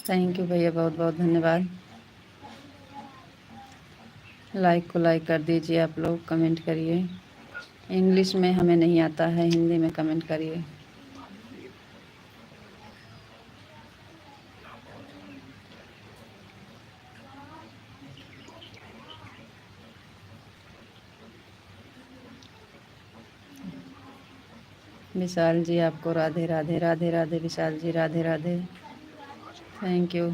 Thank you भैया, बहुत बहुत धन्यवाद। लाइक को लाइक कर दीजिए, आप लोग कमेंट करिए। इंग्लिश में हमें नहीं आता है, हिंदी में कमेंट करिए। विशाल जी आपको राधे राधे, राधे राधे विशाल जी, राधे राधे। Thank you.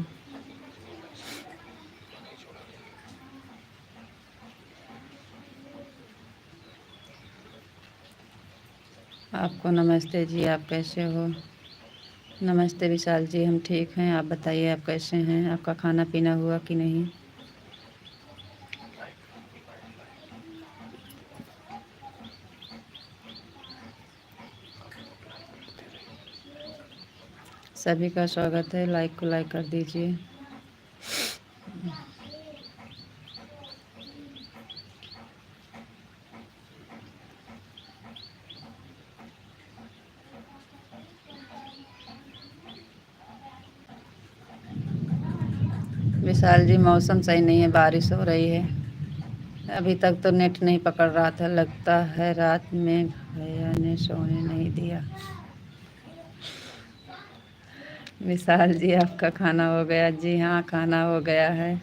आपको नमस्ते जी, आप कैसे हो? नमस्ते विशाल जी, हम ठीक हैं, आप बताइए आप कैसे हैं? आपका खाना पीना हुआ कि नहीं? सभी का स्वागत है, लाइक को लाइक कर दीजिए। विशाल जी मौसम सही नहीं है, बारिश हो रही है। अभी तक तो नेट नहीं पकड़ रहा था, लगता है रात में भैया ने सोने नहीं दिया। विशाल जी आपका खाना हो गया? जी हाँ, खाना हो गया है।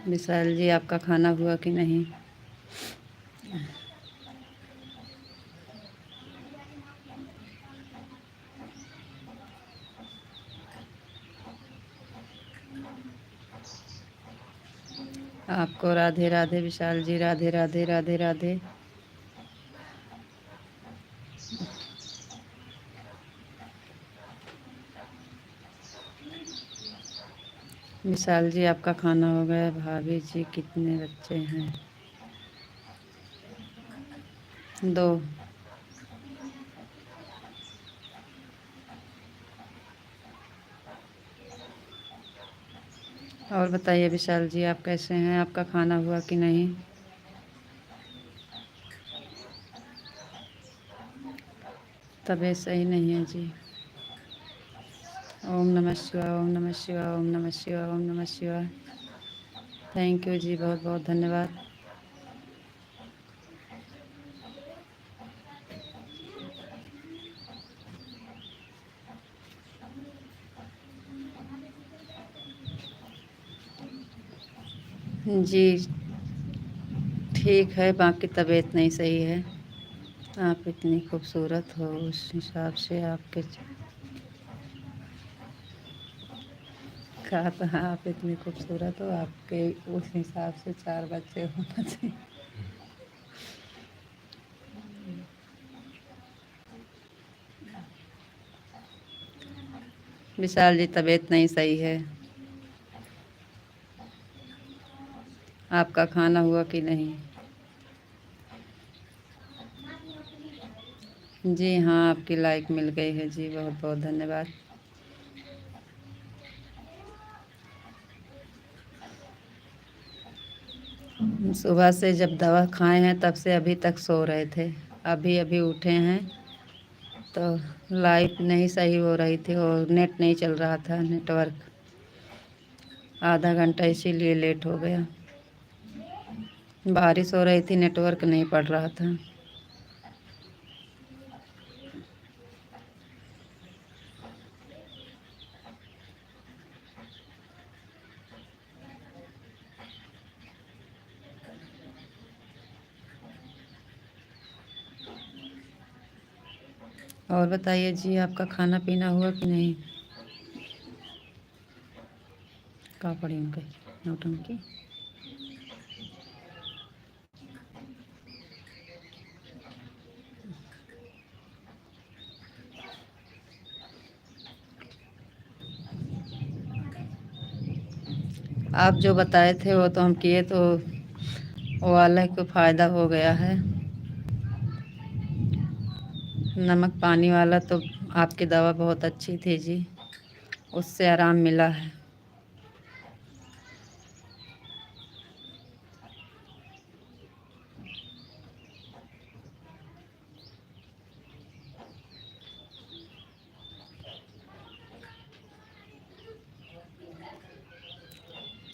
विशाल जी आपका खाना हुआ कि नहीं? आपको राधे राधे विशाल जी, राधे राधे, राधे राधे। विशाल जी आपका खाना हो गया। भाभी जी कितने बच्चे हैं? 2। और बताइए विशाल जी आप कैसे हैं? आपका खाना हुआ कि नहीं? तबीयत सही नहीं है जी। ओम नमः शिवाय, ओम नमः शिवाय, ओम नमः शिवाय, ओम नमः शिवाय। थैंक यू जी, बहुत बहुत धन्यवाद। जी ठीक है, बाकी तबीयत नहीं सही है। आप इतनी खूबसूरत हो, उस हिसाब से आपके कहा तो, हाँ आप इतनी खूबसूरत हो, आपके उस हिसाब से 4 बच्चे होना चाहिए। विशाल जी तबीयत नहीं सही है। आपका खाना हुआ कि नहीं? जी हाँ, आपकी लाइक मिल गई है जी, बहुत बहुत धन्यवाद। सुबह से जब दवा खाए हैं तब से अभी तक सो रहे थे, अभी अभी उठे हैं। तो लाइट नहीं सही हो रही थी और नेट नहीं चल रहा था, नेटवर्क। आधा घंटा इसीलिए लेट हो गया। बारिश हो रही थी, नेटवर्क नहीं पड़ रहा था। और बताइए जी आपका खाना पीना हुआ कि नहीं? का पड़ी उनके नौटंकी। आप जो बताए थे वो तो हम किए, तो वो वाला को फ़ायदा हो गया है। नमक पानी वाला तो आपकी दवा बहुत अच्छी थी जी, उससे आराम मिला है।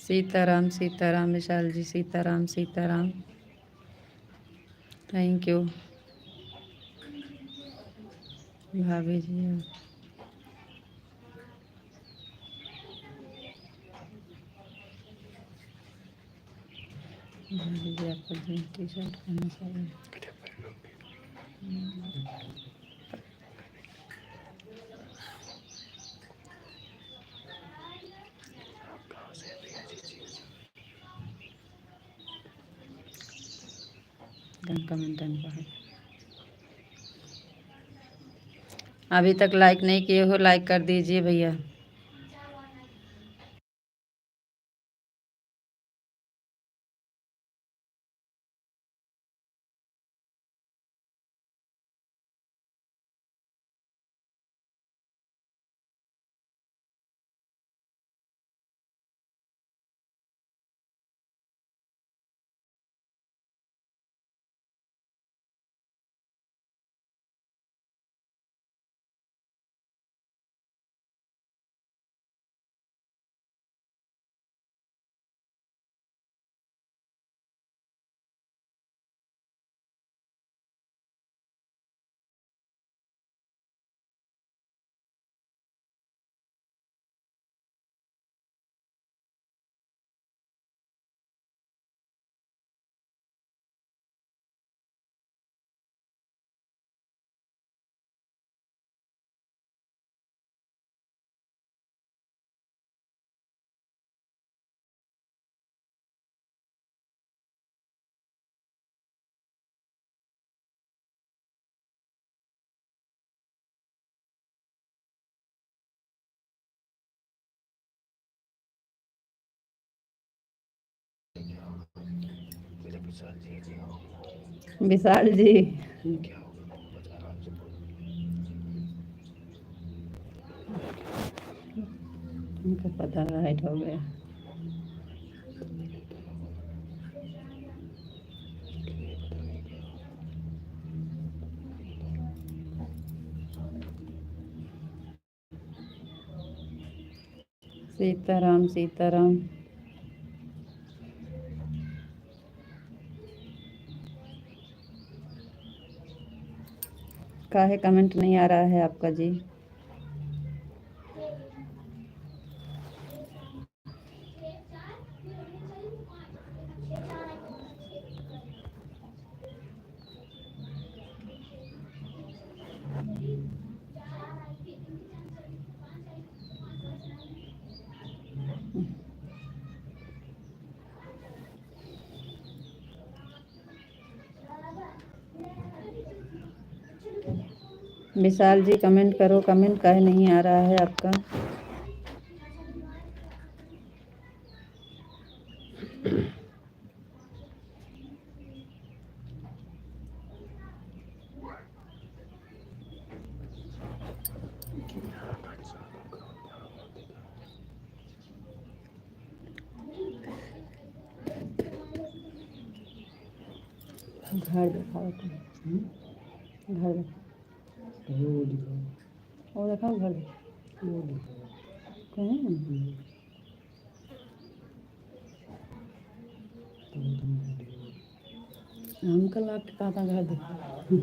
सीताराम सीताराम विशाल जी, सीताराम सीताराम। थैंक यू भाभी जी। भाभी जी आपको जींस टी शर्ट पहनना चाहिए। कमेंट है। अभी तक लाइक नहीं किए हो, लाइक कर दीजिए भैया। विशाल जी उनको पता राइट हो गया। सीताराम सीताराम। काहे कमेंट नहीं आ रहा है आपका जी? विशाल जी कमेंट करो, कमेंट काहे नहीं आ रहा है आपका? घर दिखाओ तुम, घर वो दिखाओ, घर कहीं अंकल आपके कहाँ था? घर दिखाओ।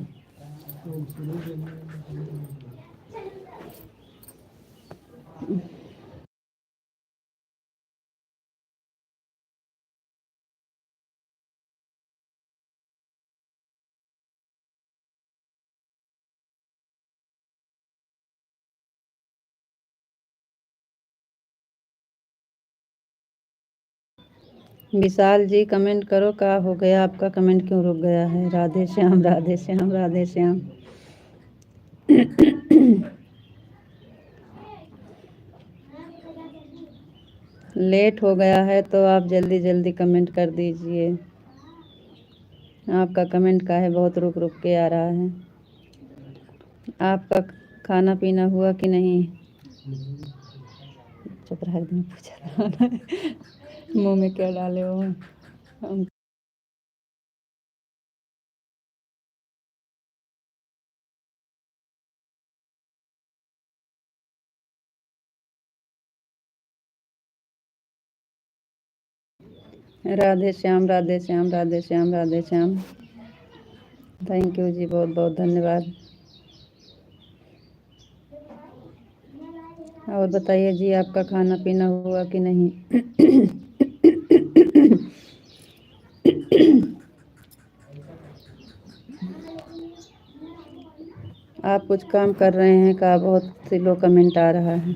विशाल जी कमेंट करो, क्या हो गया आपका? कमेंट क्यों रुक गया है? राधे श्याम राधे श्याम राधे श्याम। लेट हो गया है तो आप जल्दी जल्दी कमेंट कर दीजिए। आपका कमेंट का है बहुत रुक रुक के आ रहा है। आपका खाना पीना हुआ कि नहीं? चुप रह, एकदम पूछा था मुंह में क्या डाले हो? राधे श्याम, राधे श्याम, राधे श्याम, राधे श्याम। थैंक यू जी, बहुत बहुत धन्यवाद। और बताइए जी, आपका खाना पीना हुआ कि नहीं? आप कुछ काम कर रहे हैं का? बहुत से लोग कमेंट आ रहा है।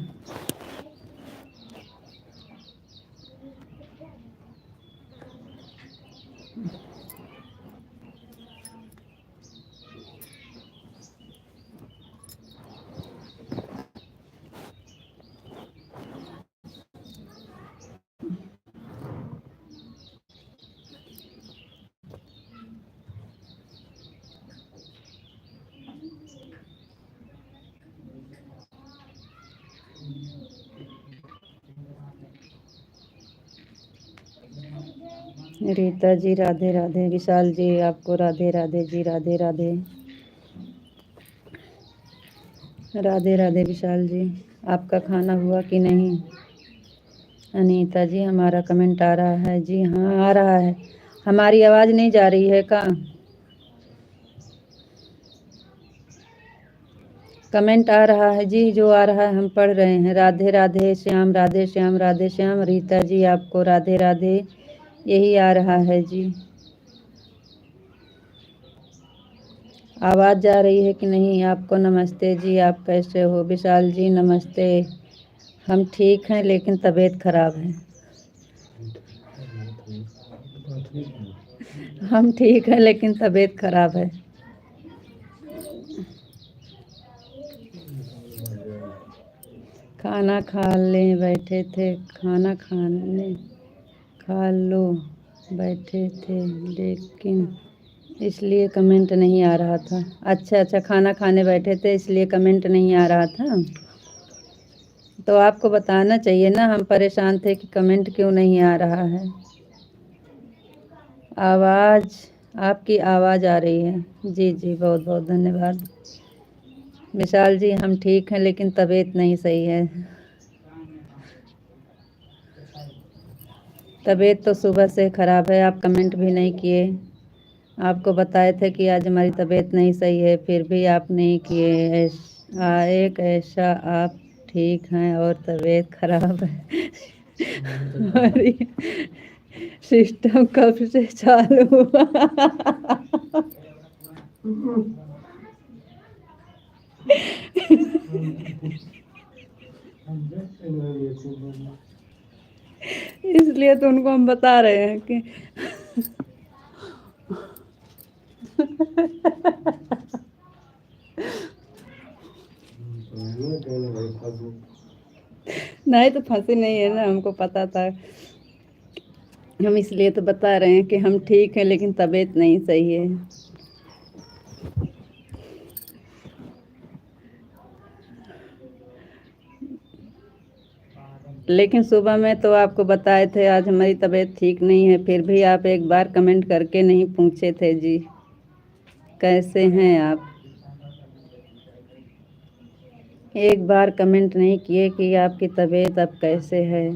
रीता जी राधे राधे। विशाल जी आपको राधे राधे जी, राधे राधे। राधे राधे विशाल जी। आपका खाना हुआ कि नहीं? अनीता जी हमारा कमेंट आ रहा है जी? हाँ आ रहा है। हमारी आवाज़ नहीं जा रही है का? कमेंट आ रहा है जी, जो आ रहा है हम पढ़ रहे हैं। राधे राधे श्याम, राधे श्याम, राधे श्याम। रीता जी आपको राधे राधे, यही आ रहा है जी। आवाज़ जा रही है कि नहीं आपको? नमस्ते जी, आप कैसे हो? विशाल जी नमस्ते। हम ठीक हैं लेकिन तबीयत खराब है। हम ठीक हैं लेकिन तबीयत खराब है। खाना खा ले बैठे थे, खाना खाने खा लो बैठे थे लेकिन इसलिए कमेंट नहीं आ रहा था। अच्छा अच्छा, खाना खाने बैठे थे इसलिए कमेंट नहीं आ रहा था। तो आपको बताना चाहिए ना, हम परेशान थे कि कमेंट क्यों नहीं आ रहा है। आवाज़, आपकी आवाज़ आ रही है जी जी, बहुत बहुत धन्यवाद। विशाल जी हम ठीक हैं लेकिन तबीयत नहीं सही है। तबीयत तो सुबह से ख़राब है, आप कमेंट भी नहीं किए। आपको बताए थे कि आज हमारी तबीयत नहीं सही है, फिर भी आप नहीं किए। एक ऐसा आप ठीक हैं और तबीयत खराब है। हमारी सिस्टम कब से चालू हुआ? इसलिए तो उनको हम बता रहे हैं कि नहीं तो फंसी नहीं है ना, हमको पता था। हम इसलिए तो बता रहे हैं कि हम ठीक हैं लेकिन तबीयत नहीं सही है। लेकिन सुबह में तो आपको बताए थे आज हमारी तबीयत ठीक नहीं है, फिर भी आप एक बार कमेंट करके नहीं पूछे थे जी कैसे हैं आप। एक बार कमेंट नहीं किए कि आपकी तबीयत अब कैसे है।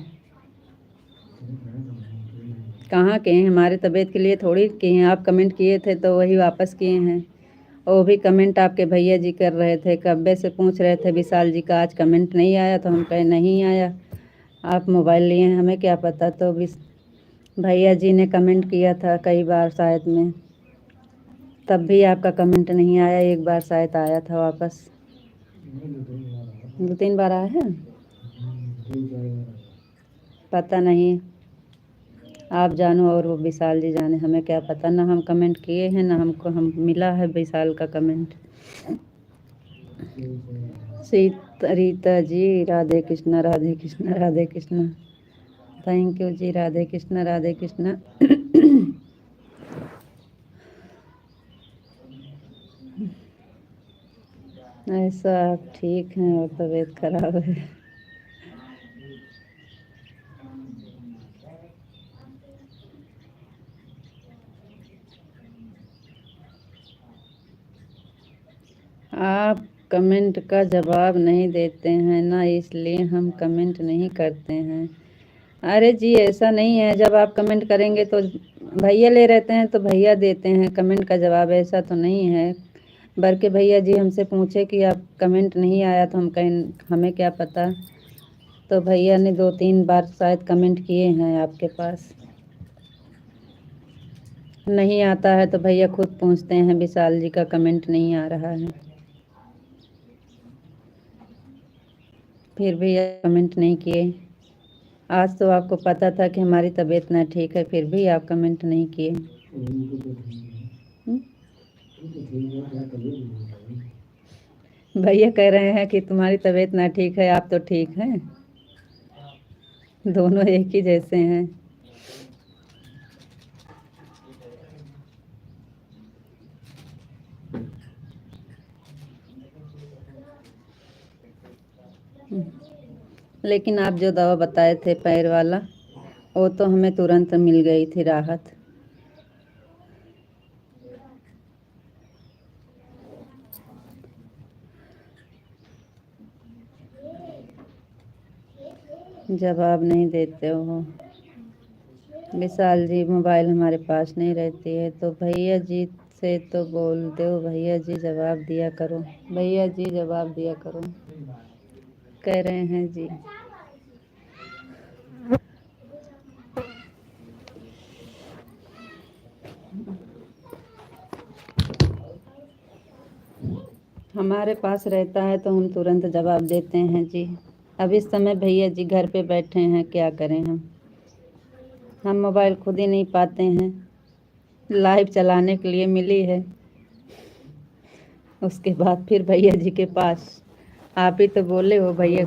कहाँ के हैं? हमारी तबीयत के लिए थोड़ी किए हैं, आप कमेंट किए थे तो वही वापस किए हैं। और वो भी कमेंट आपके भैया जी कर रहे थे, कब्बे से पूछ रहे थे विशाल जी का आज कमेंट नहीं आया, तो हम कहे नहीं आया। आप मोबाइल लिए हैं हमें क्या पता। तो भैया जी ने कमेंट किया था कई बार शायद में, तब भी आपका कमेंट नहीं आया। एक बार शायद आया था वापस। 2-3 बार आया है, पता नहीं। आप जानो और वो विशाल जी जाने, हमें क्या पता। ना हम कमेंट किए हैं ना हमको हम मिला है विशाल का comment. Rita ji Radhe Krishna, Radhe Krishna, Radhe Krishna. Thank you जी, राधे कृष्णा, राधे कृष्णा। ऐसा आप ठीक हैं और तबीयत खराब है। आप कमेंट का जवाब नहीं देते हैं ना, इसलिए हम कमेंट नहीं करते हैं। अरे जी ऐसा नहीं है, जब आप कमेंट करेंगे तो भैया ले रहते हैं तो भैया देते हैं कमेंट का जवाब, ऐसा तो नहीं है। बल्कि भैया जी हमसे पूछे कि आप कमेंट नहीं आया तो हम कहें हमें क्या पता, तो भैया ने 2-3 बार शायद कमेंट किए हैं आपके पास। नहीं आता है तो भैया खुद पूछते हैं विशाल जी का कमेंट नहीं आ रहा है, फिर भी कमेंट नहीं किए। आज तो आपको पता था कि हमारी तबीयत ना ठीक है, फिर भी आप कमेंट नहीं किए। भैया कह रहे हैं कि तुम्हारी तबीयत ना ठीक है, आप तो ठीक हैं, दोनों एक ही जैसे हैं। लेकिन आप जो दवा बताए थे पैर वाला, वो तो हमें तुरंत मिल गई थी राहत। जवाब नहीं देते हो विशाल जी, मोबाइल हमारे पास नहीं रहती है तो भैया जी से तो बोल दो, भैया जी जवाब दिया करो, भैया जी जवाब दिया करो, कह रहे हैं जी। हमारे पास रहता है तो हम तुरंत जवाब देते हैं जी। अब इस समय भैया जी घर पे बैठे हैं, क्या करें हम मोबाइल खुद ही नहीं पाते हैं, लाइव चलाने के लिए मिली है, उसके बाद फिर भैया जी के पास। आप ही तो बोले हो भैया।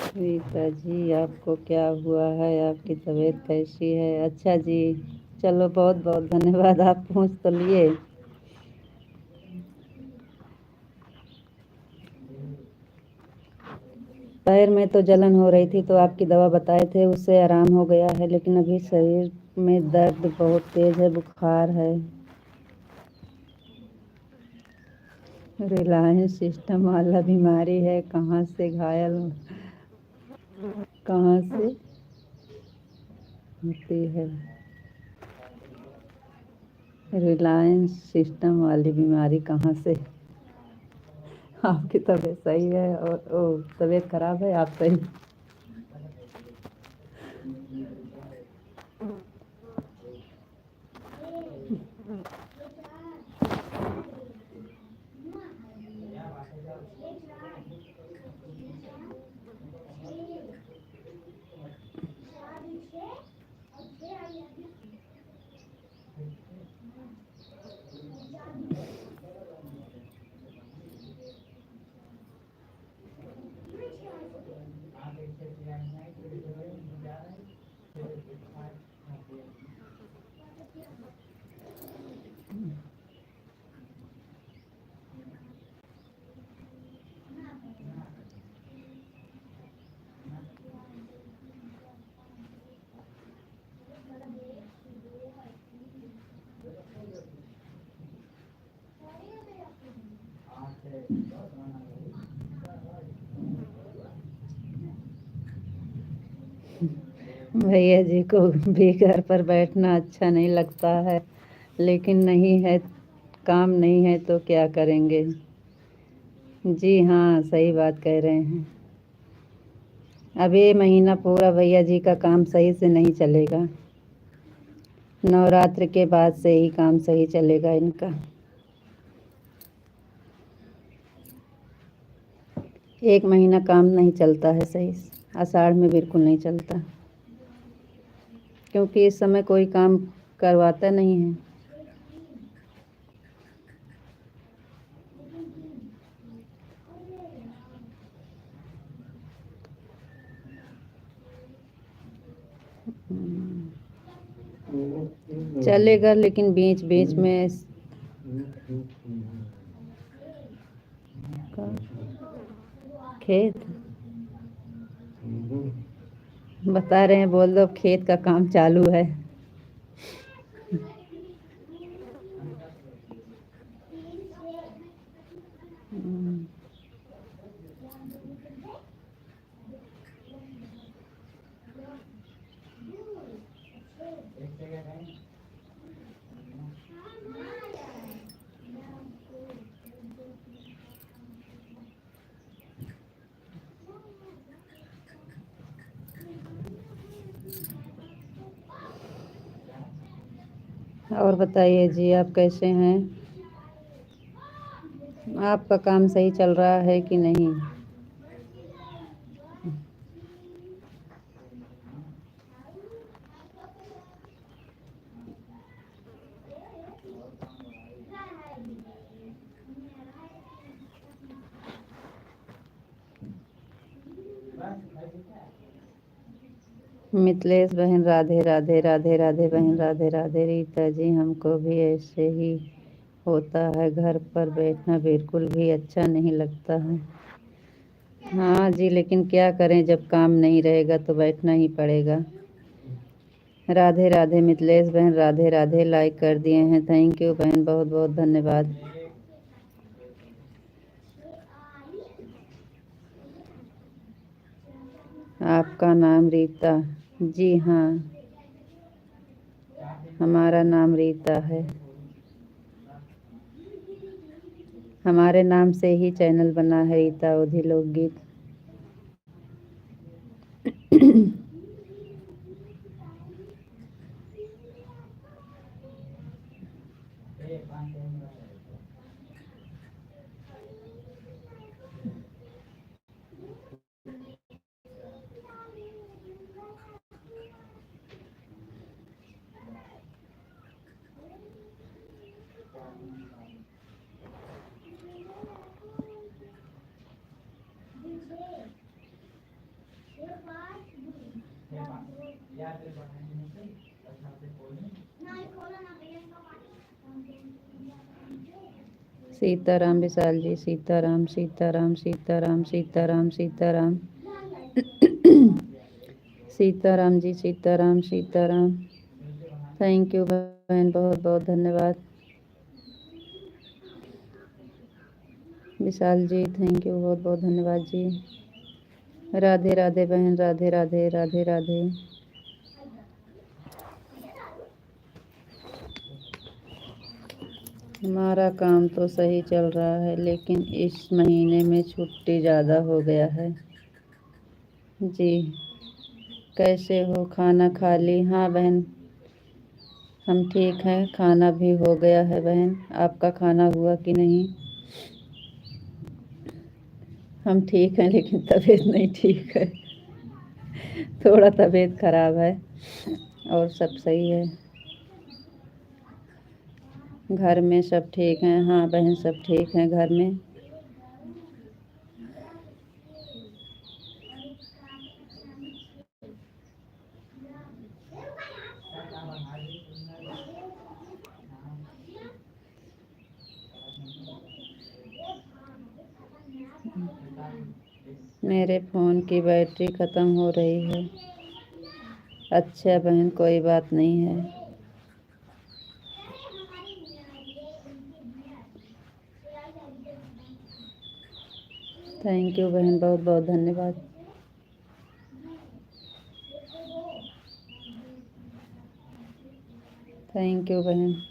ठीक है जी, आपको क्या हुआ है, आपकी तबीयत कैसी है? अच्छा जी, चलो बहुत बहुत धन्यवाद, आप पूछ तो लिए। पैर में तो जलन हो रही थी तो आपकी दवा बताए थे, उससे आराम हो गया है, लेकिन अभी शरीर में दर्द बहुत तेज है, बुखार है। रिलायंस सिस्टम वाला बीमारी है, कहाँ से घायल कहाँ से होती है? रिलायंस सिस्टम वाली बीमारी कहाँ से? आपकी तबीयत सही है और तबीयत खराब है, आप सही। भैया जी को भी घर पर बैठना अच्छा नहीं लगता है, लेकिन नहीं है, काम नहीं है तो क्या करेंगे। जी हाँ, सही बात कह रहे हैं। अब ये महीना पूरा भैया जी का काम सही से नहीं चलेगा, नवरात्र के बाद से ही काम सही चलेगा इनका। एक महीना काम नहीं चलता है सही, आषाढ़ में बिल्कुल नहीं चलता, क्योंकि इस समय कोई काम करवाता नहीं है। चलेगा, लेकिन बीच बीच में खेत बता रहे हैं, बोल दो खेत का काम चालू है। और बताइए जी, आप कैसे हैं? आपका काम सही चल रहा है कि नहीं? मिथिलेश बहन राधे राधे, राधे राधे बहन, राधे राधे। रीता जी, हमको भी ऐसे ही होता है, घर पर बैठना बिल्कुल भी अच्छा नहीं लगता है। हाँ जी, लेकिन क्या करें, जब काम नहीं रहेगा तो बैठना ही पड़ेगा। राधे राधे मिथिलेश बहन, राधे राधे। लाइक कर दिए हैं, थैंक यू बहन, बहुत बहुत धन्यवाद। आपका नाम रीता? जी हाँ, हमारा नाम रीता है। हमारे नाम से ही चैनल बना है, रीता अवधी लोकगीत। सीताराम विशाल जी, सीताराम सीताराम सीताराम सीताराम सीताराम। सीताराम जी, सीताराम सीताराम। थैंक यू बहन, बहुत बहुत धन्यवाद। विशाल जी, थैंक यू, बहुत बहुत धन्यवाद जी। राधे राधे बहन, राधे राधे, राधे राधे। हमारा काम तो सही चल रहा है, लेकिन इस महीने में छुट्टी ज़्यादा हो गया है। जी, कैसे हो? खाना खा ली? हाँ बहन, हम ठीक हैं, खाना भी हो गया है बहन। आपका खाना हुआ कि नहीं? हम ठीक हैं, लेकिन तबीयत नहीं ठीक है। थोड़ा तबीयत खराब है, और सब सही है। घर में सब ठीक हैं? हाँ बहन, सब ठीक हैं घर में। मेरे फ़ोन की बैटरी ख़त्म हो रही है। अच्छा बहन, कोई बात नहीं है। थैंक यू बहन, बहुत बहुत धन्यवाद। थैंक यू बहन।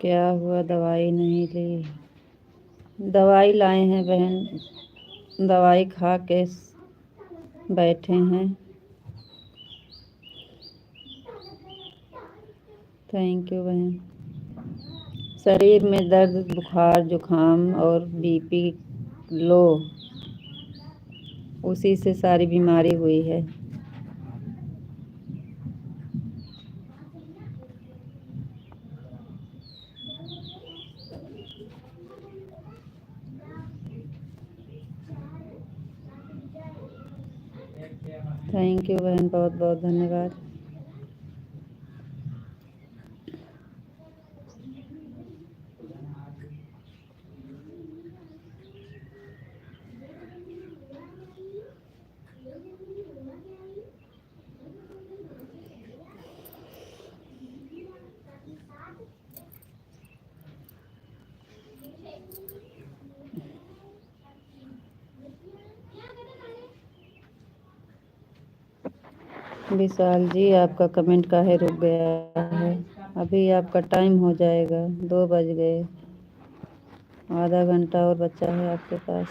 क्या हुआ, दवाई नहीं ली? दवाई लाए हैं बहन, दवाई खा के बैठे हैं। थैंक यू बहन। शरीर में दर्द, बुखार, जुखाम और बीपी लो, उसी से सारी बीमारी हुई है। थैंक यू बहन, बहुत बहुत धन्यवाद। विशाल जी, आपका कमेंट काहे रुक गया है? अभी आपका टाइम हो जाएगा, 2 बज गए, आधा घंटा और बचा है आपके पास।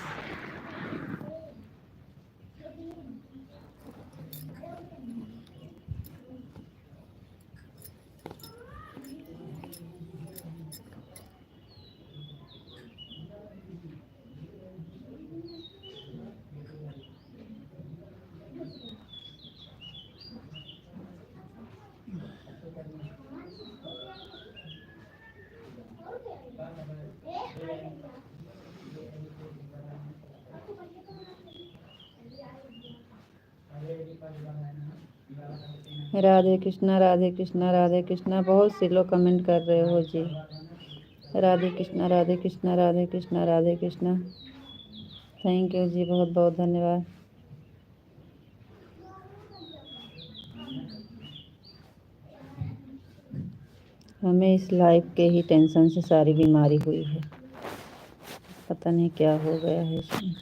राधे कृष्णा, राधे कृष्णा, राधे कृष्णा। बहुत से लोग कमेंट कर रहे हो जी। राधे कृष्णा, राधे कृष्णा, राधे कृष्णा, राधे कृष्णा। थैंक यू जी, बहुत बहुत धन्यवाद। हमें इस लाइफ के ही टेंशन से सारी बीमारी हुई है, पता नहीं क्या हो गया है इसमें।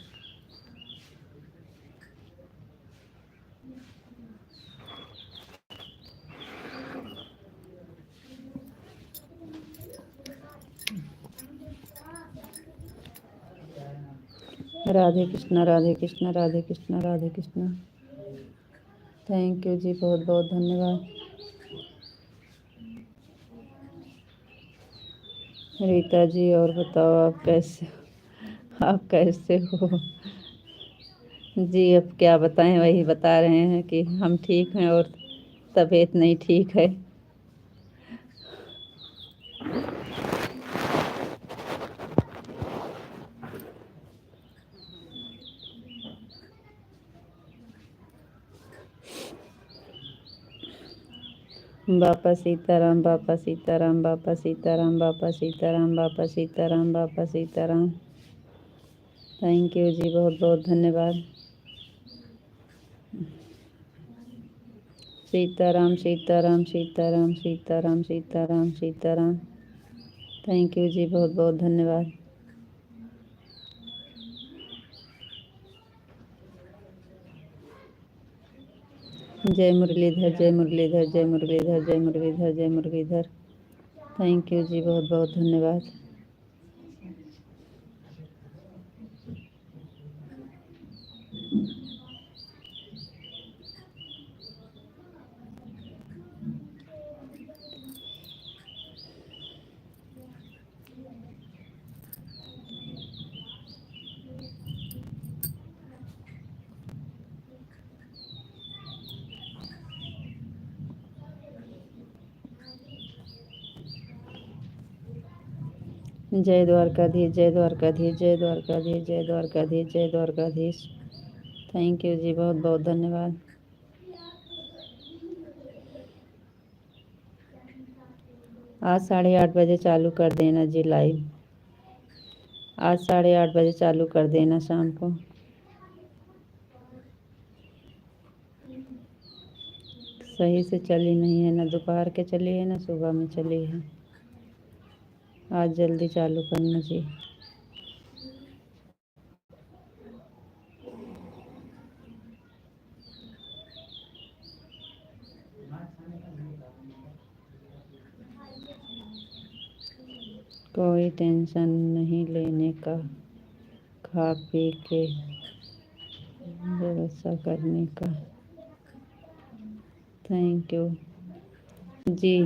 राधे कृष्णा, राधे कृष्णा, राधे कृष्णा, राधे कृष्णा। थैंक यू जी, बहुत बहुत धन्यवाद। रीता जी, और बताओ आप कैसे हो? जी, अब क्या बताएं, वही बता रहे हैं कि हम ठीक हैं और तबीयत नहीं ठीक है। बापा सीताराम, बापा सीताराम, बापा सीताराम, बापा सीताराम, बापा सीताराम, बापा सीताराम। थैंक यू जी, बहुत बहुत धन्यवाद। सीताराम, सीताराम, सीताराम, सीताराम, सीताराम, सीताराम। थैंक यू जी, बहुत बहुत धन्यवाद। जय मुरलीधर, जय मुरलीधर, जय मुरलीधर, जय मुरलीधर, जय मुरलीधर। थैंक यू जी, बहुत बहुत धन्यवाद। जय द्वारकाधीश, जय द्वारकाधीश, जय द्वारकाधीश, जय द्वारकाधीश, जय द्वारकाधीश। थैंक यू जी, बहुत बहुत धन्यवाद। आज 8:30 बजे चालू कर देना जी लाइव। आज 8:30 बजे चालू कर देना शाम को। सही से चली नहीं है, ना दोपहर के चली है, ना सुबह में चली है। आज जल्दी चालू करना जी। कोई टेंशन नहीं लेने का, खा पी के व्यवस्था करने का। थैंक यू जी।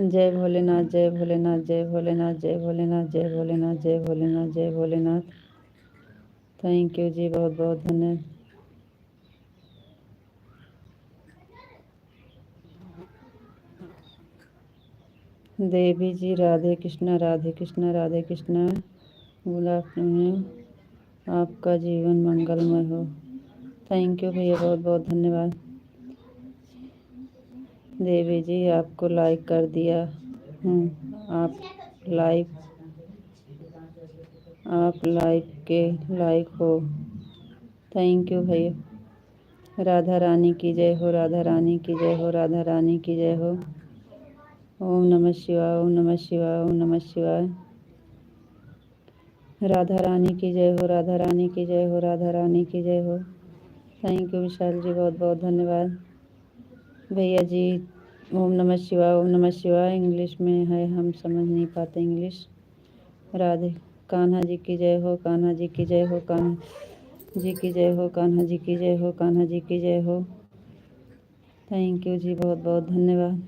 जय भोलेनाथ, जय भोलेनाथ, जय भोलेनाथ, जय भोलेनाथ, जय भोलेनाथ, जय भोलेनाथ, जय भोलेनाथ। थैंक यू जी, बहुत बहुत धन्यवाद। देवी जी राधे कृष्णा, राधे कृष्णा, राधे कृष्णा। गुड आफ्टरनून, आपका जीवन मंगलमय हो। थैंक यू भैया, बहुत बहुत धन्यवाद। देवी जी आपको लाइक कर दिया हूँ, आप लाइक के लाइक हो। थैंक यू भैया। राधा रानी की जय हो, राधा रानी की जय हो, राधा रानी की जय हो। ओम नमः शिवाय, ओम नमः शिवाय, ओम नमः शिवाय। राधा रानी की जय हो, राधा रानी की जय हो, राधा रानी की जय हो। थैंक यू विशाल जी, बहुत बहुत धन्यवाद। भैया जी ओम नमः शिवाय, ओम नमः शिवाय इंग्लिश में है, हम समझ नहीं पाते इंग्लिश। राधे कान्हा जी की जय हो, कान्हा जी की जय हो, कान्हा जी की जय हो, कान्हा जी की जय हो, कान्हा जी की जय हो। थैंक यू जी, बहुत बहुत धन्यवाद।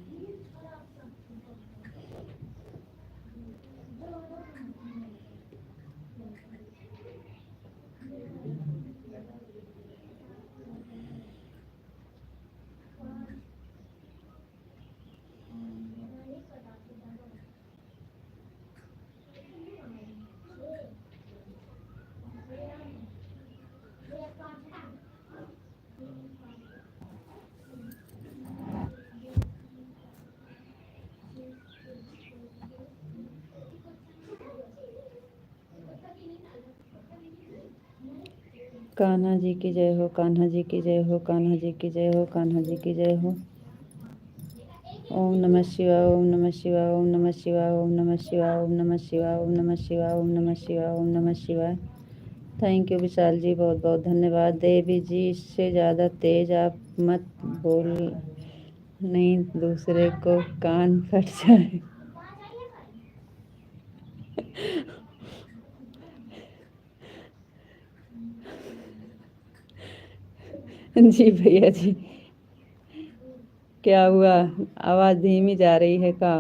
कान्हा जी की जय हो, कान्हा जी की जय हो, कान्हा जी की जय हो, कान्हा जी की जय हो। ओम नमः शिवाय, ओम नमः शिवाय, ओम नमः शिवाय, ओम नमः शिवाय, ओम नमः शिवाय, ओम नमः शिवाय, ओम नमः शिवाय, ओम नमः शिवाय। थैंक यू विशाल जी, बहुत बहुत धन्यवाद। देवी जी इससे ज़्यादा तेज आप मत बोल, नहीं दूसरे को कान फट जाए। जी भैया जी, क्या हुआ, आवाज़ धीमी जा रही है का?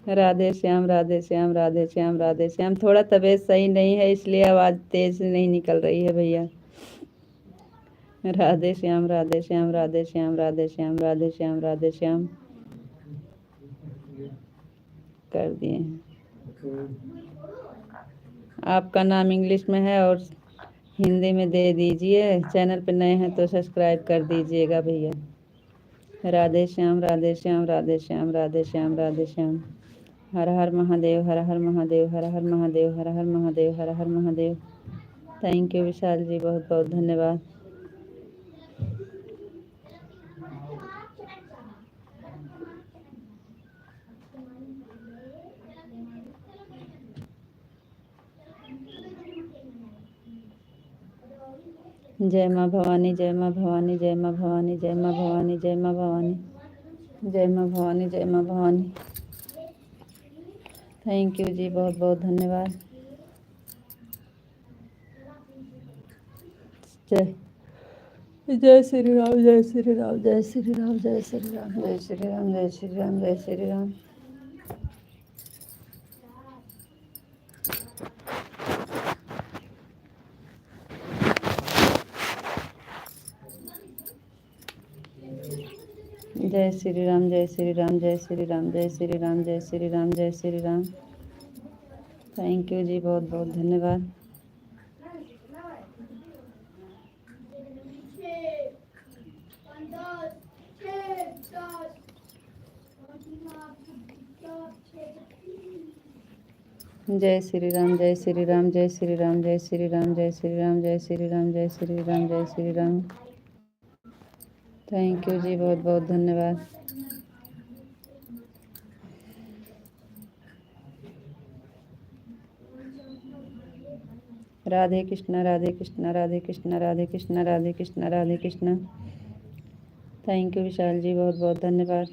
राधे श्याम, राधे श्याम, राधे श्याम, राधे श्याम। थोड़ा तबीयत सही नहीं है इसलिए आवाज़ तेज नहीं निकल रही है भैया। राधे श्याम, राधे श्याम, राधे श्याम, राधे श्याम, राधे श्याम, राधे श्याम कर दिए हैं। आपका नाम इंग्लिश में है और हिंदी में दे दीजिए। चैनल पे नए हैं तो सब्सक्राइब कर दीजिएगा भैया। राधे श्याम, राधे श्याम, राधे श्याम, राधे श्याम, राधे श्याम। हर हर महादेव, हर हर महादेव, हर हर महादेव, हर हर महादेव, हर हर महादेव। थैंक यू विशाल जी, बहुत बहुत धन्यवाद। जय माँ भवानी, जय माँ भवानी, जय माँ भवानी, जय माँ भवानी, जय माँ भवानी, जय माँ भवानी, जय माँ भवानी। थैंक यू जी, बहुत बहुत धन्यवाद। जय जय श्री राम, जय श्री राम, जय श्री राम, जय श्री राम, जय श्री राम, जय श्री राम, जय श्री राम। जय श्री राम, जय श्री राम, जय श्री राम, जय श्री राम, जय श्री राम, जय श्री राम। थैंक यू जी, बहुत बहुत धन्यवाद। जय श्री राम, जय श्री राम, जय श्री राम, जय श्री राम, जय श्री राम, जय श्री राम, जय श्री राम, जय श्री राम। थैंक यू जी, बहुत बहुत धन्यवाद। राधे कृष्णा, राधे कृष्णा, राधे कृष्णा, राधे कृष्णा, राधे कृष्णा, राधे कृष्णा। थैंक यू विशाल जी, बहुत बहुत धन्यवाद।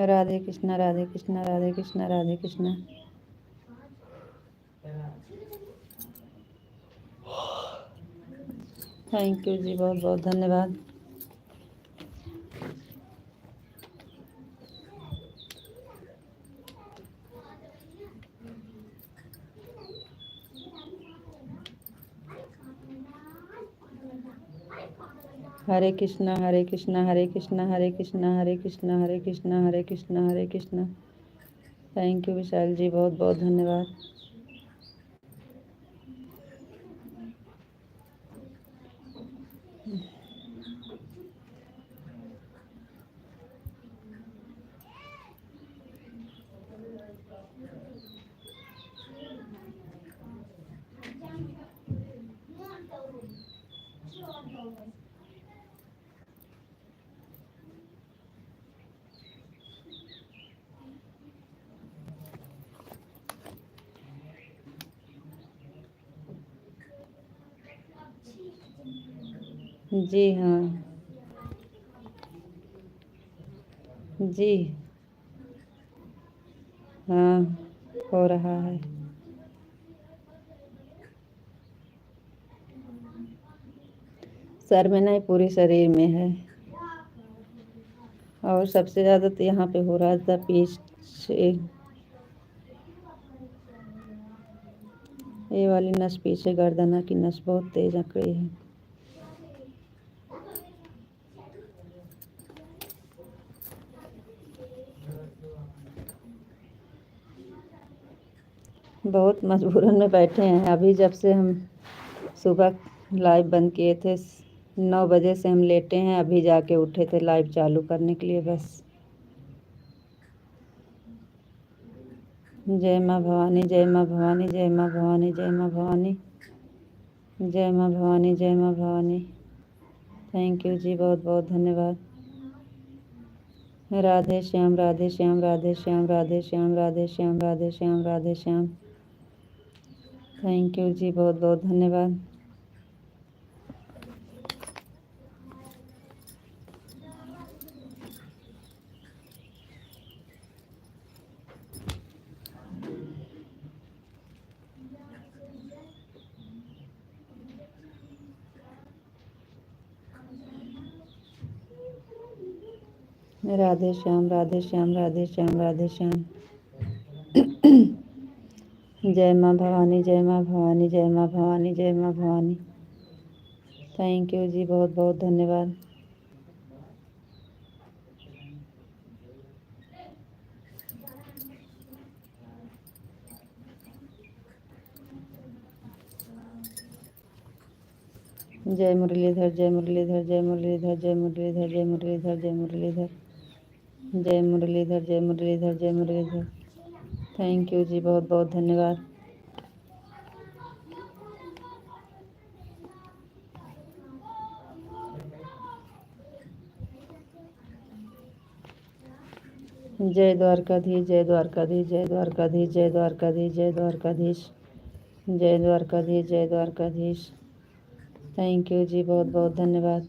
राधे कृष्णा, राधे कृष्णा, राधे कृष्णा, राधे कृष्णा। थैंक यू जी, बहुत बहुत धन्यवाद। हरे कृष्णा, हरे कृष्णा, हरे कृष्णा, हरे कृष्णा, हरे कृष्णा, हरे कृष्णा, हरे कृष्णा, हरे कृष्णा। थैंक यू विशाल जी, बहुत बहुत धन्यवाद। जी हाँ जी हाँ, हो रहा है। सर में नहीं, पूरे शरीर में है। और सबसे ज़्यादा तो यहाँ पे हो रहा था पीछे, ये वाली नस, पीछे गर्दना की नस बहुत तेज अकड़ी है। बहुत मजबूरन में बैठे हैं। अभी जब से हम सुबह लाइव बंद किए थे, 9 बजे से हम लेटे हैं, अभी जाके उठे थे लाइव चालू करने के लिए बस। जय माँ भवानी, जय माँ भवानी, जय माँ भवानी, जय माँ भवानी, जय माँ भवानी, जय माँ भवानी। थैंक यू जी, बहुत बहुत धन्यवाद। राधे श्याम, राधे श्याम, राधे श्याम, राधे श्याम, राधे श्याम, राधे श्याम, राधे श्याम। थैंक यू जी, बहुत बहुत धन्यवाद। राधे श्याम, राधे श्याम, राधे श्याम, राधे श्याम। जय माँ भवानी, जय माँ भवानी, जय माँ भवानी, जय माँ भवानी। थैंक यू जी, बहुत बहुत धन्यवाद। जय मुरलीधर, जय मुरलीधर, जय मुरलीधर, जय मुरलीधर, जय मुरलीधर, जय मुरलीधर, जय मुरलीधर, जय मुरलीधर, जय मुरलीधर। थैंक यू जी, बहुत बहुत धन्यवाद। जय द्वारकाधीश, जय द्वारकाधीश, जय द्वारकाधीश, जय द्वारकाधीश, जय द्वारकाधीश, जय द्वारकाधीश, जय द्वारकाधीश। थैंक यू जी, बहुत बहुत धन्यवाद।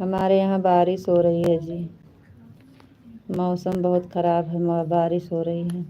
हमारे यहाँ बारिश हो रही है जी, मौसम बहुत ख़राब है, बारिश हो रही है।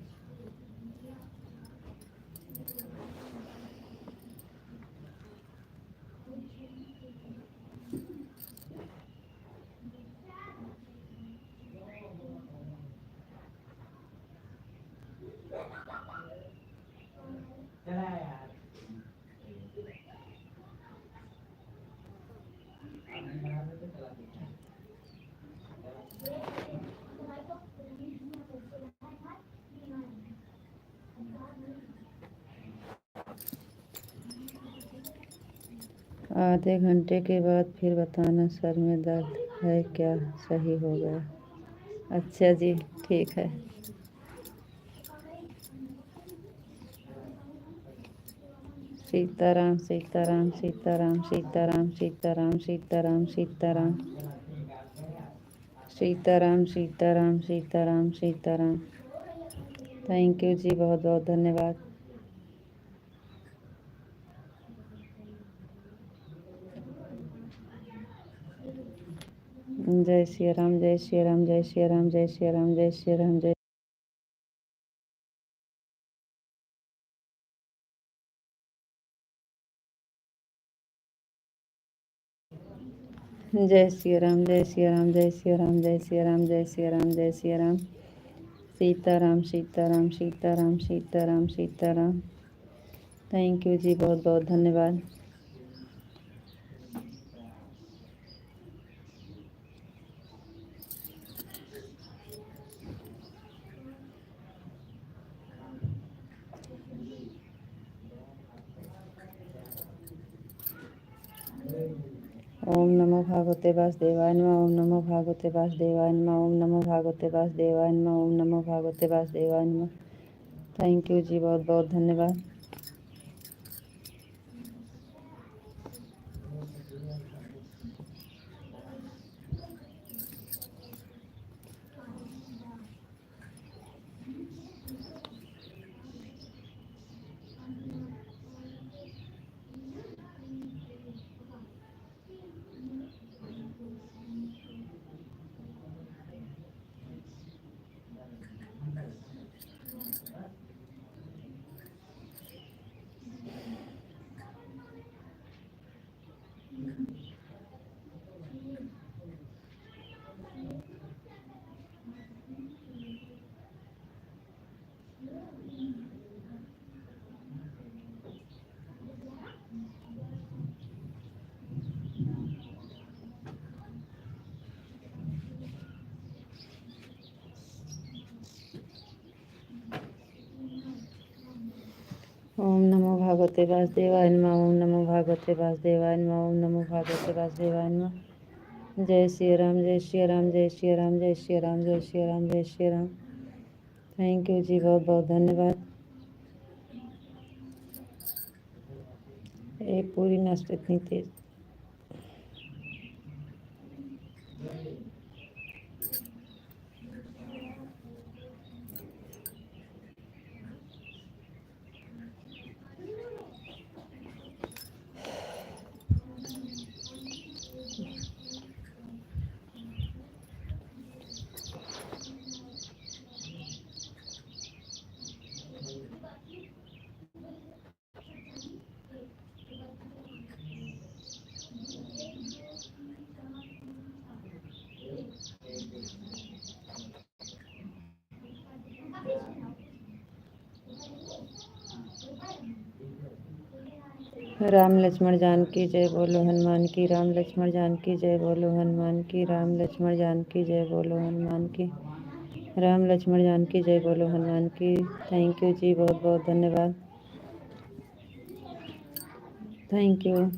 आधे घंटे के बाद फिर बताना, सर में दर्द है क्या, सही हो गया? अच्छा जी, ठीक है। सीताराम, सीताराम, सीताराम, सीताराम, सीताराम, सीताराम, सीताराम, सीताराम, सीताराम, सीताराम, सीताराम। थैंक यू जी, बहुत बहुत धन्यवाद। जय श्री राम, जय श्री राम, जय श्री राम, जय श्री राम, जय श्री राम, जय जय श्री राम, जय श्री राम, जय श्री राम, जय श्री राम, जय श्री राम, जय श्री राम। सीताराम, सीताराम, सीताराम, सीताराम, सीताराम। थैंक यू जी, बहुत बहुत धन्यवाद। ओम नमो भागवते वासुदेवाय नमः। ओम नमो भागवते वासुदेवाय नमः। ओम नमो भागवते वासुदेवाय नमः। ओम नमो भागवते वासुदेवाय नमः। थैंक यू जी, बहुत बहुत धन्यवाद। ओम नमो भागवते वासुदेवाय नमः। ओम नमो भागवते वासुदेवाय नमः। ओम नमो भागवते वासुदेवाय नमः। जय श्री राम, जय श्री राम, जय श्री राम, जय श्री राम, जय श्री राम, जय श्री राम। थैंक यू जी, बहुत बहुत धन्यवाद। ये पूरी नस इतनी तेज। राम लक्ष्मण जानकी जय बोलो हनुमान की। राम लक्ष्मण जानकी जय बोलो हनुमान की। राम लक्ष्मण जानकी जय बोलो हनुमान की। राम लक्ष्मण जानकी जय बोलो हनुमान की। थैंक यू जी, बहुत बहुत धन्यवाद। Thank you.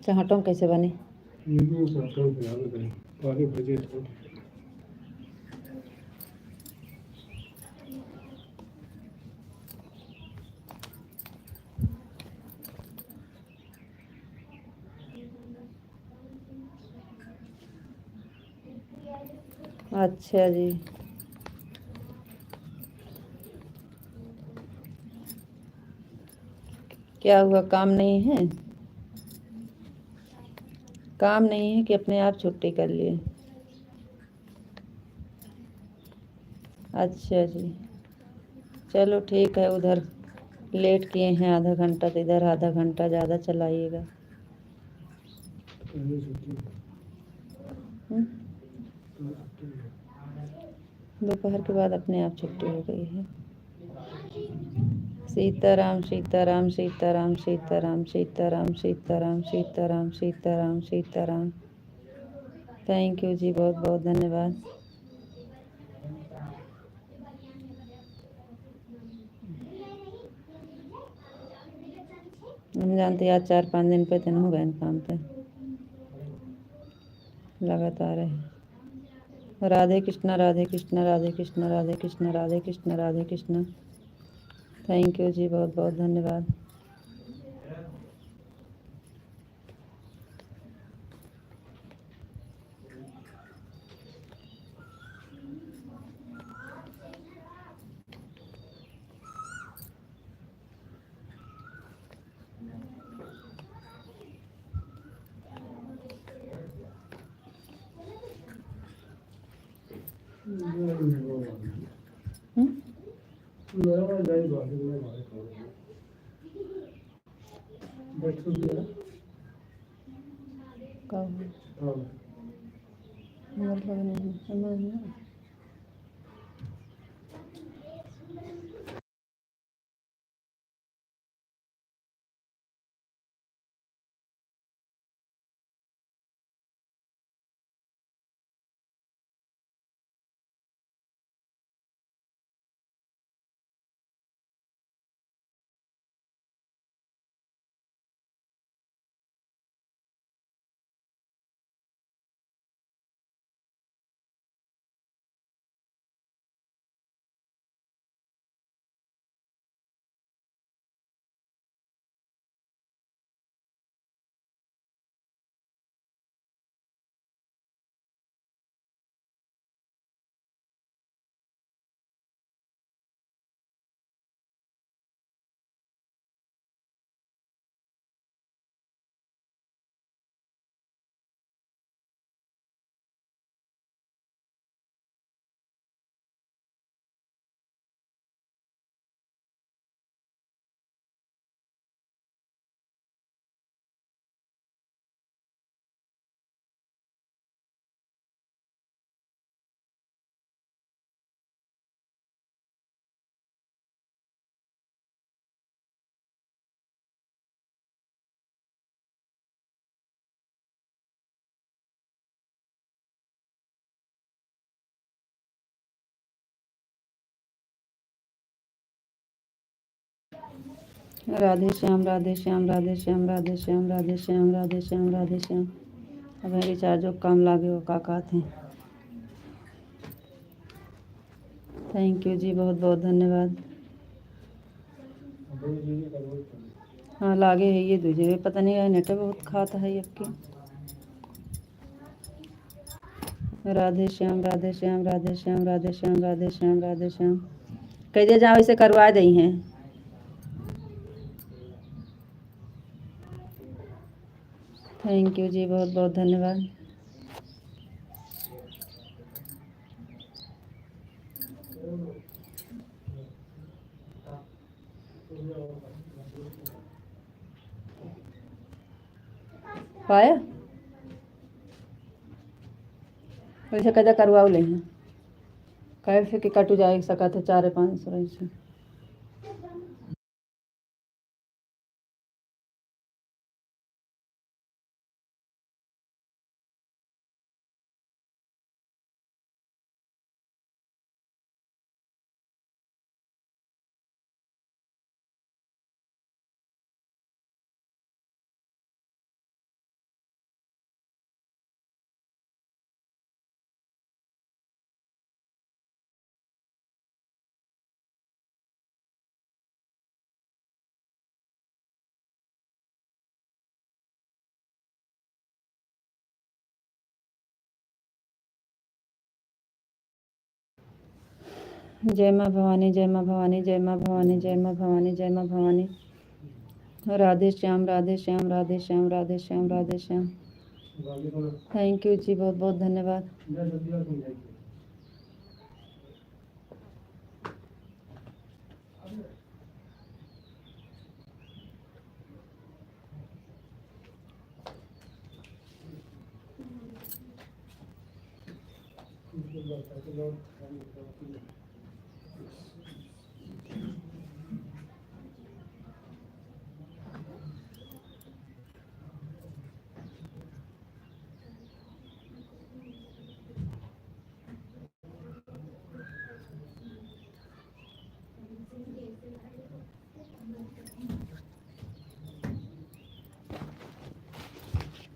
चाहटों कैसे बने? अच्छा जी, क्या हुआ? काम नहीं है? काम नहीं है कि अपने आप छुट्टी कर लिए? अच्छा जी, चलो ठीक है। उधर लेट किए हैं आधा घंटा, तो इधर आधा घंटा ज़्यादा चलाइएगा। दोपहर के बाद अपने आप छुट्टी हो गई है। सीताराम, सीताराम, सीताराम, सीताराम, सीताराम, सीताराम, सीताराम, सीताराम, सीताराम। थैंक यू जी, बहुत बहुत धन्यवाद। हम जानते आज 4-5 दिन पे दिन हो गए काम पे लगातार है। राधे कृष्णा, राधे कृष्णा, राधे कृष्णा, राधे कृष्णा, राधे कृष्णा, राधे कृष्णा। थैंक यू जी, बहुत बहुत धन्यवाद। हम्म? कब मतलब नहीं समझ में। राधे श्याम राधे श्याम राधे श्याम राधे श्याम राधे श्याम राधे श्याम राधे श्याम। अब रिचार्जो काम लागे वो का थे। थैंक यू जी, बहुत बहुत धन्यवाद। हाँ लागे है ये दूजे पता नहीं है नेट बहुत खाता है आपकी। राधे श्याम राधे श्याम राधे श्याम राधे श्याम राधे श्याम राधे श्याम। कैसे जाओ इसे करवा दी हैं। थैंक यू जी, बहुत बहुत धन्यवाद। पाया वैसे कैसे करवाओ ले हैं कैसे कि कटू जाए सका थे 400-500 से। जय माँ भवानी जय माँ भवानी जय माँ भवानी जय माँ भवानी जय माँ भवानी। राधे श्याम राधे श्याम राधे श्याम राधे श्याम राधे श्याम। थैंक यू जी, बहुत बहुत धन्यवाद।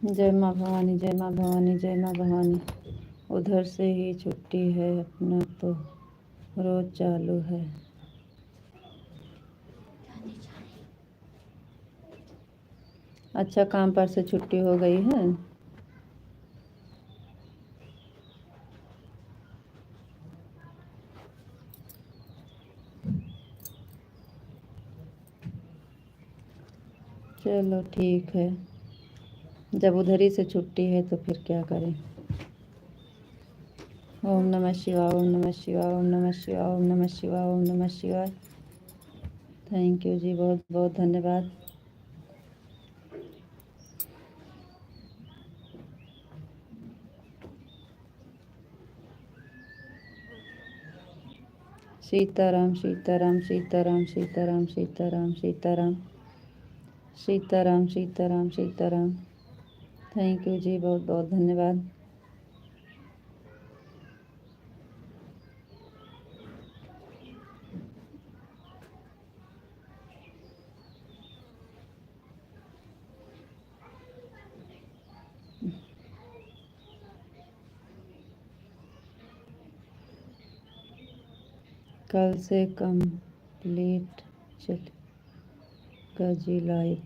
जय माँ भवानी जय माँ भवानी जय माँ भवानी। उधर से ही छुट्टी है अपना तो रोज चालू है। अच्छा काम पर से छुट्टी हो गई है। चलो ठीक है, जब उधर ही से छुट्टी है तो फिर क्या करें। ओम नमः शिवाय, ओम नमः शिवाय, ओम नमः शिवाय, ओम नमः शिवाय, ओम नमः शिवाय। थैंक यू जी, बहुत बहुत धन्यवाद। सीताराम सीताराम सीताराम सीताराम सीताराम सीताराम सीताराम सीताराम सीताराम। थैंक यू जी, बहुत बहुत धन्यवाद। कल से कंप्लीट चलेगा जी लाइव।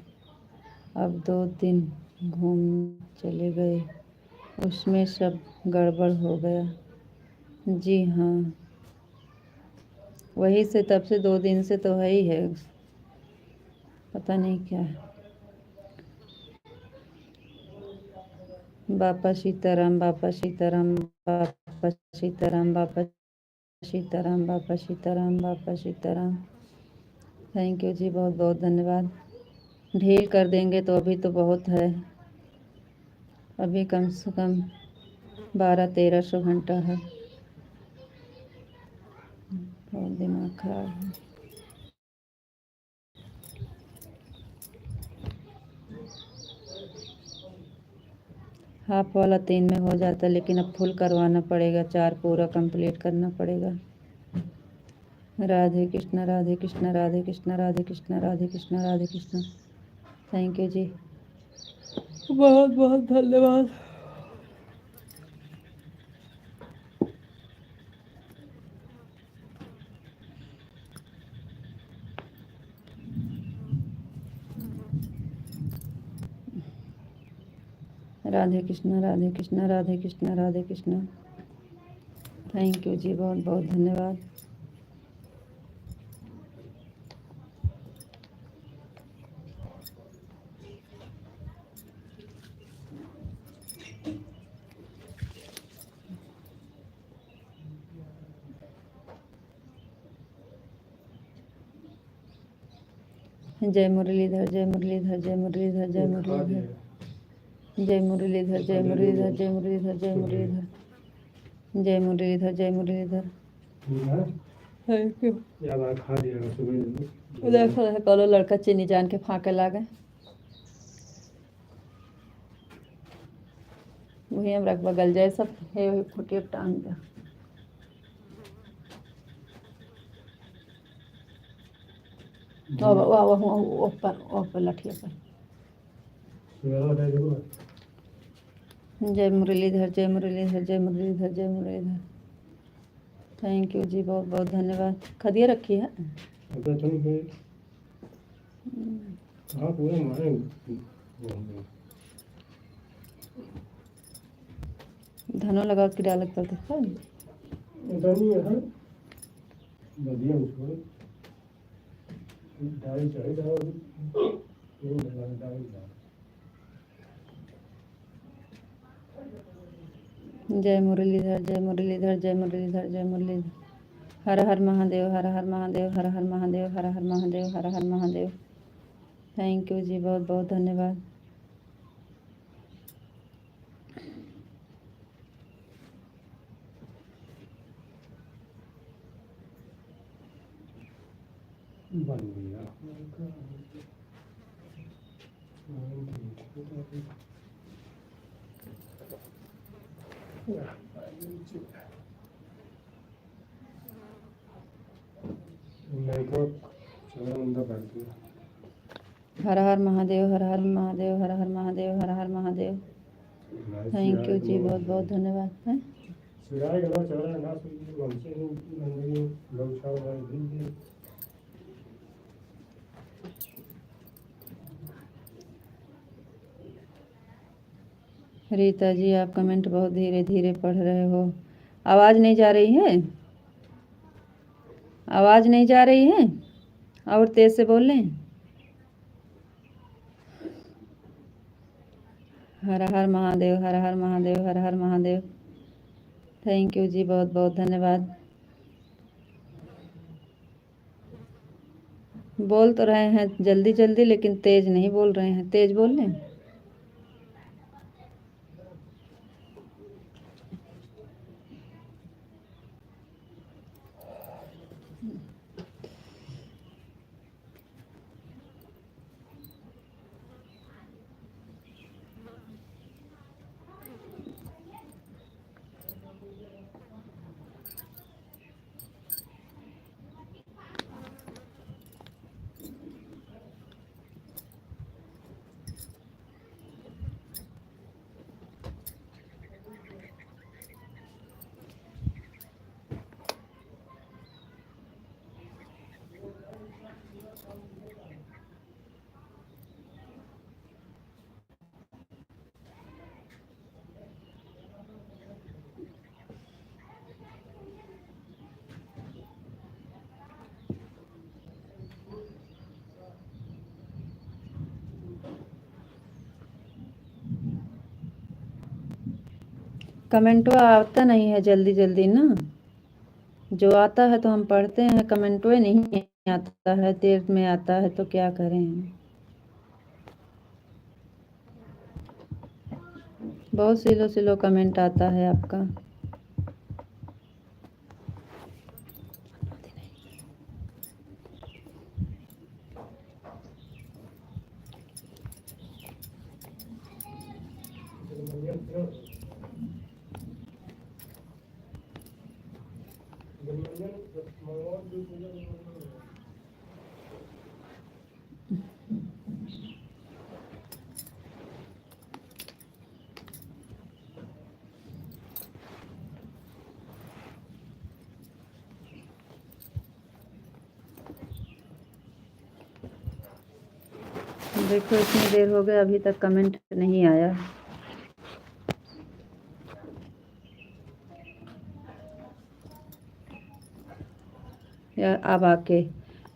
अब 2 दिन घूम चले गए, उसमें सब गड़बड़ हो गया। जी हाँ, वही से तब से 2 दिन से तो है ही है, पता नहीं क्या है। बापा सीताराम, बापा सीताराम, बापा सीताराम, बापा सीताराम, बापा सीताराम, बापा सीताराम। थैंक यू जी, बहुत बहुत धन्यवाद। ढील कर देंगे तो अभी तो बहुत है, अभी कम से कम 1200-1300 घंटा है। बहुत दिमाग खराब है। हाफ वाला 3 में हो जाता, लेकिन अब फुल करवाना पड़ेगा, 4 पूरा कंप्लीट करना पड़ेगा। राधे कृष्णा, राधे कृष्णा, राधे कृष्णा, राधे कृष्णा, राधे कृष्णा, राधे कृष्णा। थैंक यू जी, बहुत बहुत धन्यवाद। राधे कृष्णा, राधे कृष्णा, राधे कृष्णा, राधे कृष्णा। थैंक यू जी, बहुत बहुत धन्यवाद। जय मुरलीधर, जय मुरलीधर, जय मुरलीधर, जय मुरलीधर, जय मुरलीधर, जय मुरलीधर, जय मुरलीधर, जय मुरलीधर, जय मुरलीधर, जय मुरलीधर। Thank you. देखो कलो लड़का चीनी जान के फाँके लागे, वही हम रख बगल जाए सब हे फुटिए टांग दे। ऊपर लठिया पर। जय मुरलीधर, जय मुरलीधर, जय मुरलीधर, जय मुरलीधर। थैंक यू जी, बहुत बहुत धन्यवाद। खदिया रखी है। धनो लगा के डाल कर जय मुरलीधर, जय मुरलीधर, जय मुरलीधर, जय मुरलीधर। हर हर महादेव, हर हर महादेव, हर हर महादेव, हर हर महादेव, हर हर महादेव। थैंक यू जी, बहुत बहुत धन्यवाद। हर हर महादेव, हर हर महादेव, हर हर महादेव, हर हर महादेव। थैंक यू जी, बहुत बहुत धन्यवाद है। रीता जी, आप कमेंट बहुत धीरे धीरे पढ़ रहे हो, आवाज़ नहीं जा रही है? आवाज़ नहीं जा रही है? और तेज से बोल लें। हर हर महादेव, हर हर महादेव, हर हर महादेव। थैंक यू जी, बहुत बहुत धन्यवाद। बोल तो रहे हैं जल्दी जल्दी, लेकिन तेज नहीं बोल रहे हैं। तेज बोल लें? कमेंटवा आता नहीं है जल्दी जल्दी ना। जो आता है तो हम पढ़ते हैं, कमेंटवे नहीं आता है, देर में आता है, तो क्या करें हम। बहुत स्लो स्लो कमेंट आता है आपका। देखो इतनी देर हो गया, अभी तक कमेंट नहीं आया। या अब आके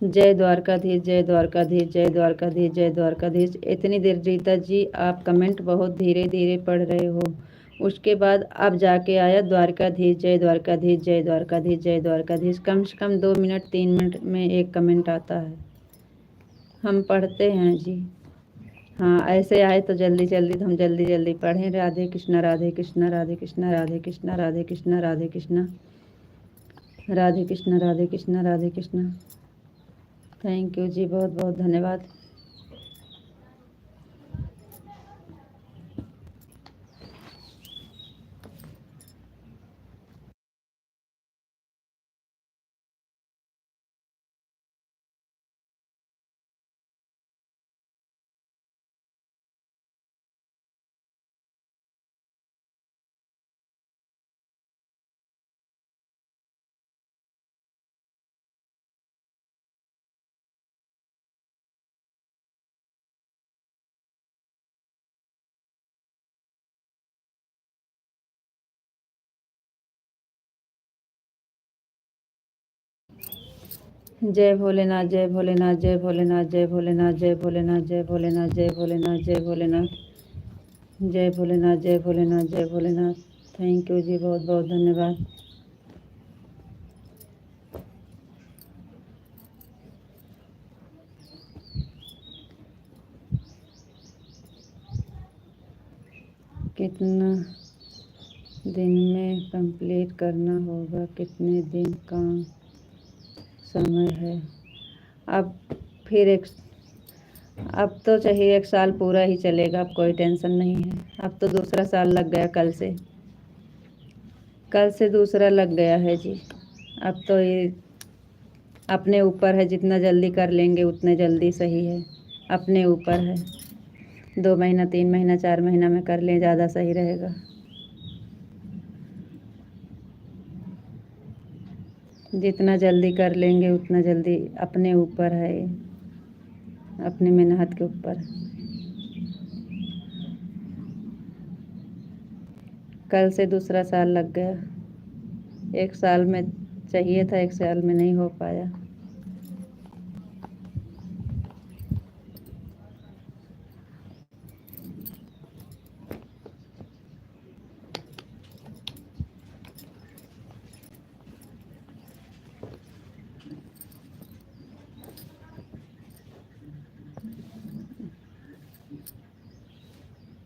जय द्वारकाधीश, जय द्वारकाधीश, जय द्वारकाधीश, जय द्वारकाधीश। इतनी देर रीता जी आप कमेंट बहुत धीरे धीरे पढ़ रहे हो, उसके बाद अब जाके आया द्वारकाधीश, जय द्वारकाधीश, जय द्वारकाधीश, जय द्वारकाधीश। कम से कम 2 मिनट 3 मिनट में एक कमेंट आता है। हम पढ़ते हैं जी। हाँ, ऐसे आए तो जल्दी जल्दी तो हम जल्दी जल्दी पढ़ें। राधे कृष्णा, राधे कृष्णा, राधे कृष्णा, राधे कृष्णा, राधे कृष्णा, राधे कृष्णा, राधे कृष्णा, राधे कृष्णा, राधे कृष्णा। थैंक यू जी, बहुत बहुत धन्यवाद। जय भोलेनाथ, जय भोलेनाथ, जय भोलेनाथ, जय भोलेनाथ, जय भोलेनाथ, जय भोलेनाथ, जय भोलेनाथ, जय भोलेनाथ, जय भोलेनाथ, जय भोलेनाथ, जय भोलेनाथ। थैंक यू जी, बहुत बहुत धन्यवाद। कितना दिन में कंप्लीट करना होगा? कितने दिन का समय है? अब फिर अब तो चाहिए 1 साल पूरा ही चलेगा, अब कोई टेंशन नहीं है। अब तो दूसरा साल लग गया कल से दूसरा लग गया है जी। अब तो ये अपने ऊपर है, जितना जल्दी कर लेंगे उतने जल्दी सही है। अपने ऊपर है, 2 महीना 3 महीना 4 महीना में कर लें, ज़्यादा सही रहेगा। जितना जल्दी कर लेंगे उतना जल्दी, अपने ऊपर है, अपनी मेहनत के ऊपर। कल से दूसरा साल लग गया। 1 साल में चाहिए था, 1 साल में नहीं हो पाया।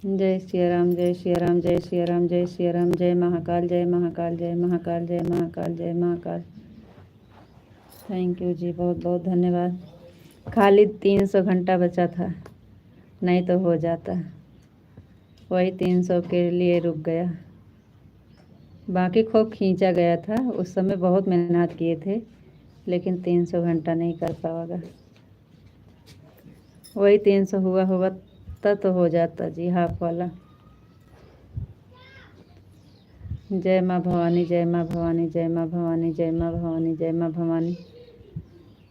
जय सिया राम, जय सिया राम, जय सिया राम, जय सिया राम, जय महाकाल, जय महाकाल, जय महाकाल, जय महाकाल, जय महाकाल। थैंक यू जी, बहुत बहुत धन्यवाद। खाली 300 घंटा बचा था, नहीं तो हो जाता। वही 300 के लिए रुक गया, बाकी खूब खींचा गया था। उस समय बहुत मेहनत किए थे, लेकिन 300 घंटा नहीं कर पाएगा। वही 300 हुआ हुआ तब तो हो जाता जी, हाफ वाला। जय माँ भवानी, जय माँ भवानी, जय माँ भवानी, जय माँ भवानी, जय माँ भवानी।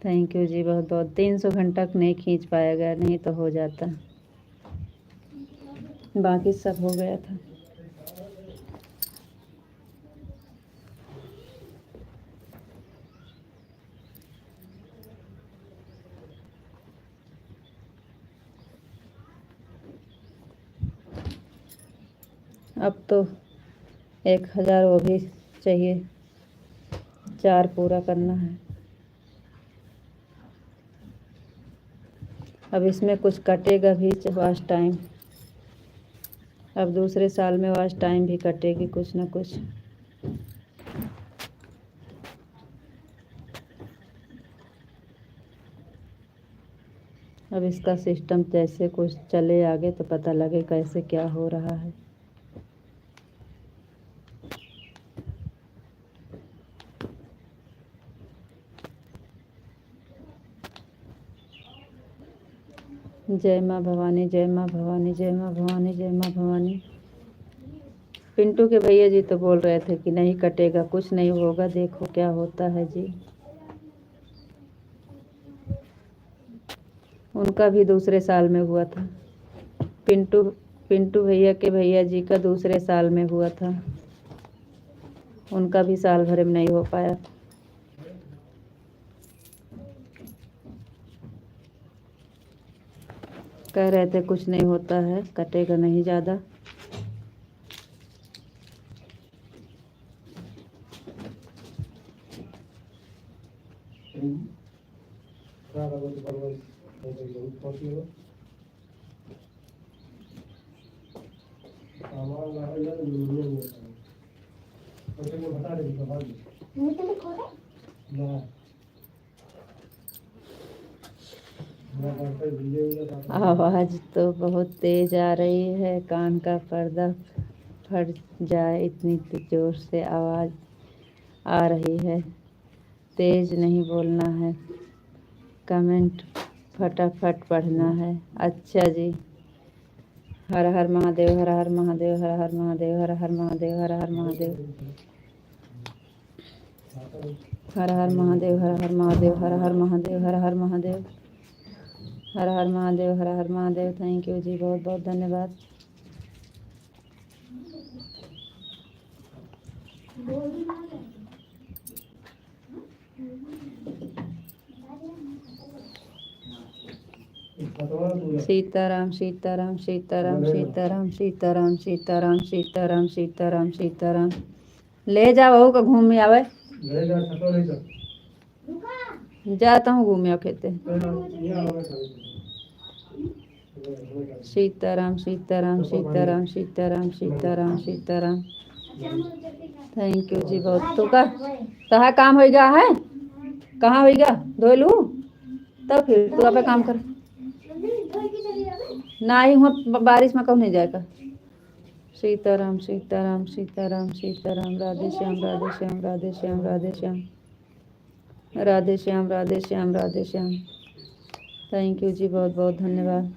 थैंक यू जी, बहुत बहुत। 300 घंटा नहीं खींच पाएगा, नहीं तो हो जाता, बाकी सब हो गया था। अब तो 1000 वो भी चाहिए, 4 पूरा करना है। अब इसमें कुछ कटेगा भी वॉच टाइम, अब दूसरे साल में वॉच टाइम भी कटेगी कुछ ना कुछ। अब इसका सिस्टम जैसे कुछ चले आगे तो पता लगे कैसे क्या हो रहा है। जय माँ भवानी, जय माँ भवानी, जय माँ भवानी, जय माँ भवानी। पिंटू के भैया जी तो बोल रहे थे कि नहीं कटेगा, कुछ नहीं होगा, देखो क्या होता है जी। उनका भी दूसरे साल में हुआ था। पिंटू पिंटू भैया के भैया जी का दूसरे साल में हुआ था, उनका भी साल भर में नहीं हो पाया। कह रहे थे कुछ नहीं होता है, कटेगा नहीं ज़्यादा। आवाज़ तो बहुत तेज आ रही है, कान का पर्दा फट जाए इतनी जोर से आवाज़ आ रही है। तेज नहीं बोलना है, कमेंट फटाफट पढ़ना है। अच्छा जी। हर हर महादेव, हर हर महादेव, हर हर महादेव, हर हर महादेव, हर हर महादेव, हर हर महादेव, हर हर महादेव, हर हर महादेव, हर हर महादेव, हर हर महादेव, हर हर महादेव। थैंक यू जी, बहुत बहुत धन्यवाद। सीताराम सीताराम सीताराम सीताराम सीताराम सीताराम सीताराम सीताराम सीताराम। ले जा बहू का घूम में आवे, जाता हूँ घूम खेते। सीताराम सीताराम सीताराम सीताराम सीताराम सीताराम। थैंक यू जी बहुत। तो कहाँ काम होगा है, कहाँ होगा धो लूँ तब फिर तू आप काम कर। नहीं हुआ बारिश में कब नहीं जाएगा। सीताराम सीताराम सीताराम सीताराम। राधे श्याम, राधे श्याम, राधे श्याम, राधे श्याम, राधे श्याम, राधे श्याम, राधे श्याम। थैंक यू जी, बहुत बहुत धन्यवाद।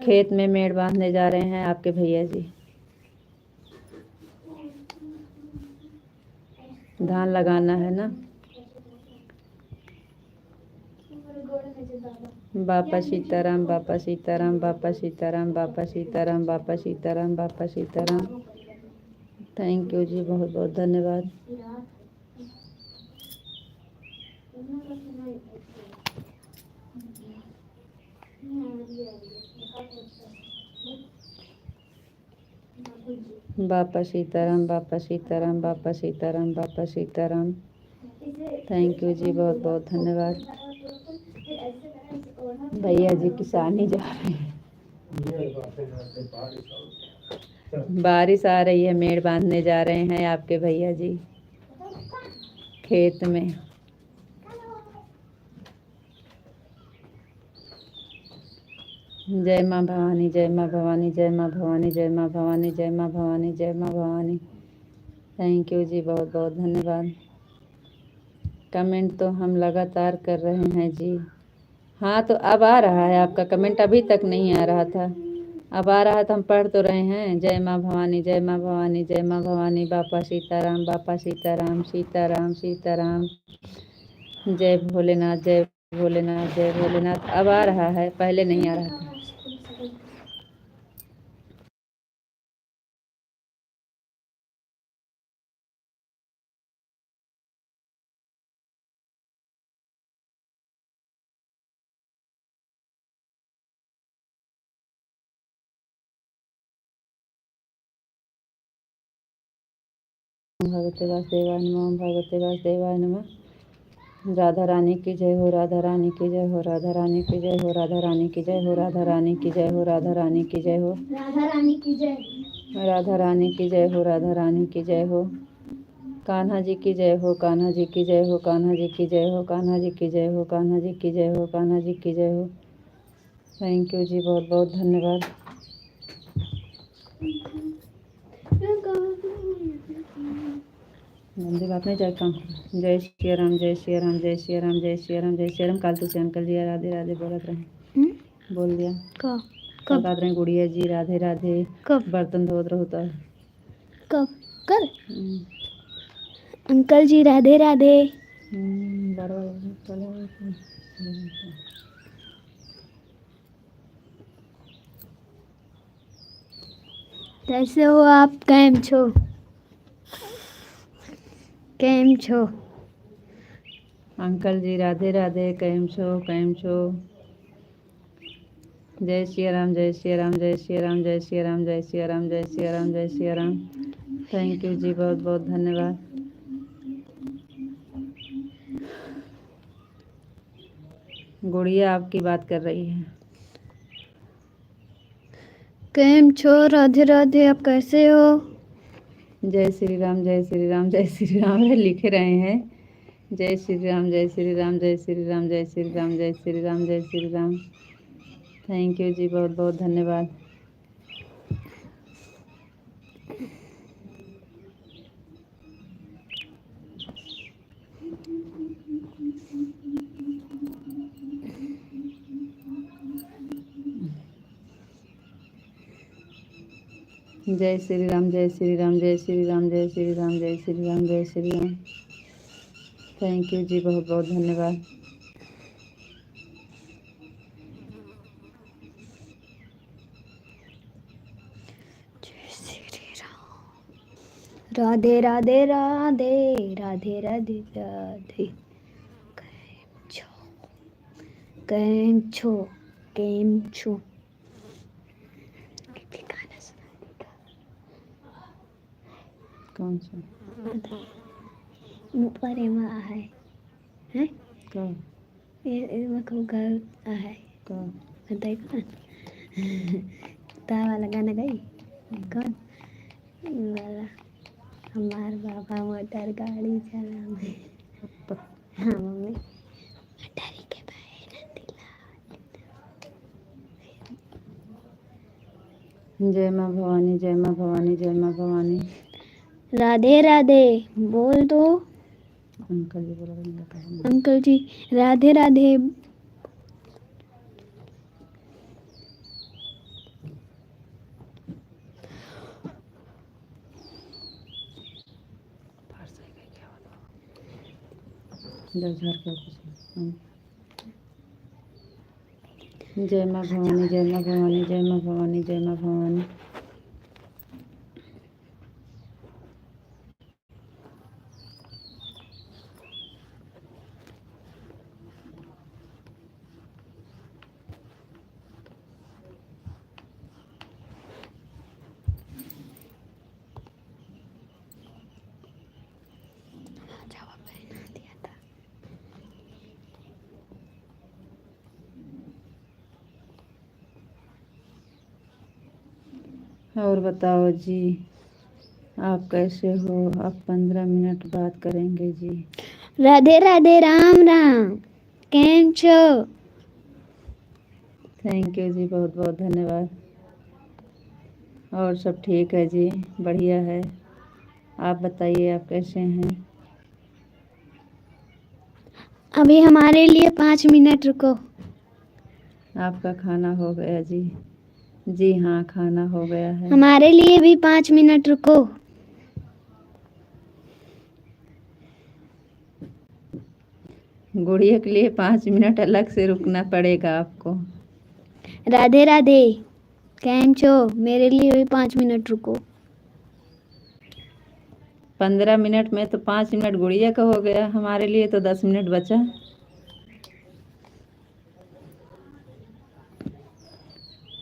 खेत में मेड़ बांधने जा रहे हैं आपके भैया जी, धान लगाना है ना। बापा सीताराम, बापा सीताराम, बापा सीताराम, बापा सीताराम, बापा सीताराम, बापा सीताराम। थैंक यू जी, बहुत बहुत धन्यवाद। बापा सीताराम, बापा सीताराम, बापा सीताराम, बापा सीताराम। थैंक यू जी, बहुत बहुत धन्यवाद। भैया जी किसानी जा रहे हैं। बारिश आ रही है, मेड़ बांधने जा रहे हैं आपके भैया जी खेत में। जय माँ भवानी, जय माँ भवानी, जय माँ भवानी, जय माँ भवानी, जय माँ भवानी, जय माँ भवानी। थैंक यू जी, बहुत बहुत धन्यवाद। कमेंट तो हम लगातार कर रहे हैं जी। हाँ तो अब आ रहा है आपका कमेंट, अभी तक नहीं आ रहा था, अब आ रहा था, हम पढ़ तो रहे हैं। जय माँ भवानी, जय माँ भवानी, जय माँ भवानी, बापा सीताराम, बापा सीताराम, सीताराम सीताराम। जय भोलेनाथ, जय भोलेनाथ, जय भोलेनाथ। अब आ रहा है, पहले नहीं आ रहा था। भगवते वासुदेवाय नमः, ओम भगवते वासुदेवाय नमः। राधा रानी की जय हो, राधा रानी की जय हो, राधा रानी की जय हो, राधा रानी की जय हो, राधा रानी की जय हो, राधा रानी की जय हो, राधा रानी की जय, राधा रानी की जय हो, राधा रानी की जय हो। कान्हा जी की जय हो, कान्हा जी की जय हो, कान्हा जी की जय हो, कान्हा जी की जय हो, कान्हा जी की जय हो, कान्हा जी की जय हो। थैंक यू जी, बहुत बहुत धन्यवाद। मंदिर बात नहीं जाता। जय श्री राम, जय श्री राम, जय श्री राम, जय श्री राम, जय श्री राम। कालतू से अंकल जी राधे राधे बोलत रहे, बोल दिया कब रात रहे गुड़िया जी राधे राधे। कब बर्तन धोत रहो तो कब कल अंकल जी राधे राधे। कैसे हो आप, कैम छो, कैम छो अंकल जी राधे राधे, कैम छो, कैम छो। जय श्री राम, जय श्री राम, जय श्री राम, जय श्री राम, जय श्री राम, जय श्री राम, जय श्री राम। थैंक यू जी, बहुत बहुत धन्यवाद। गुड़िया आपकी बात कर रही है। कैम छो, राधे राधे, आप कैसे हो? जय श्री राम, जय श्री राम, जय श्री राम लिख रहे हैं। जय श्री राम, जय श्री राम, जय श्री राम, जय श्री राम, जय श्री राम, जय श्री राम। थैंक यू जी, बहुत बहुत धन्यवाद। जय श्री राम, जय श्री राम, जय श्री राम, जय श्री राम, जय श्री राम, जय श्री राम। थैंक यू जी, बहुत बहुत धन्यवाद। जय श्री राम, राधे राधे राधे, राधे राधे राधे। कैम छो, कैम छो, कैम छो। कौन सा ऊपर में है हैं कब ये मको घर है कब बताइए कौन तावा वाला गाना गई कौन वाला हमार बाबा मोटर गाड़ी चलावे। हाँ मम्मी मोटर के बहन दिला। जय माँ भवानी, जय माँ भवानी, जय माँ भवानी। राधे राधे बोल दो अंकल जी, बोला अंकल जी राधे राधे। जय माँ भवानी, जय माँ भवानी, जय माँ भवानी, जय माँ भवानी। और बताओ जी, आप कैसे हो? अब 15 मिनट बात करेंगे जी। राधे राधे, राम राम। केम छो? थैंक यू जी, बहुत बहुत धन्यवाद। और सब ठीक है जी, बढ़िया है। आप बताइए, आप कैसे हैं? अभी हमारे लिए 5 मिनट रुको। आपका खाना हो गया जी? जी हाँ, खाना हो गया है। हमारे लिए भी 5 मिनट रुको। गुड़िया के लिए 5 मिनट अलग से रुकना पड़ेगा आपको। राधे राधे, केम छो? मेरे लिए भी 5 मिनट रुको। 15 मिनट में तो 5 मिनट गुड़िया का हो गया, हमारे लिए तो 10 मिनट बचा।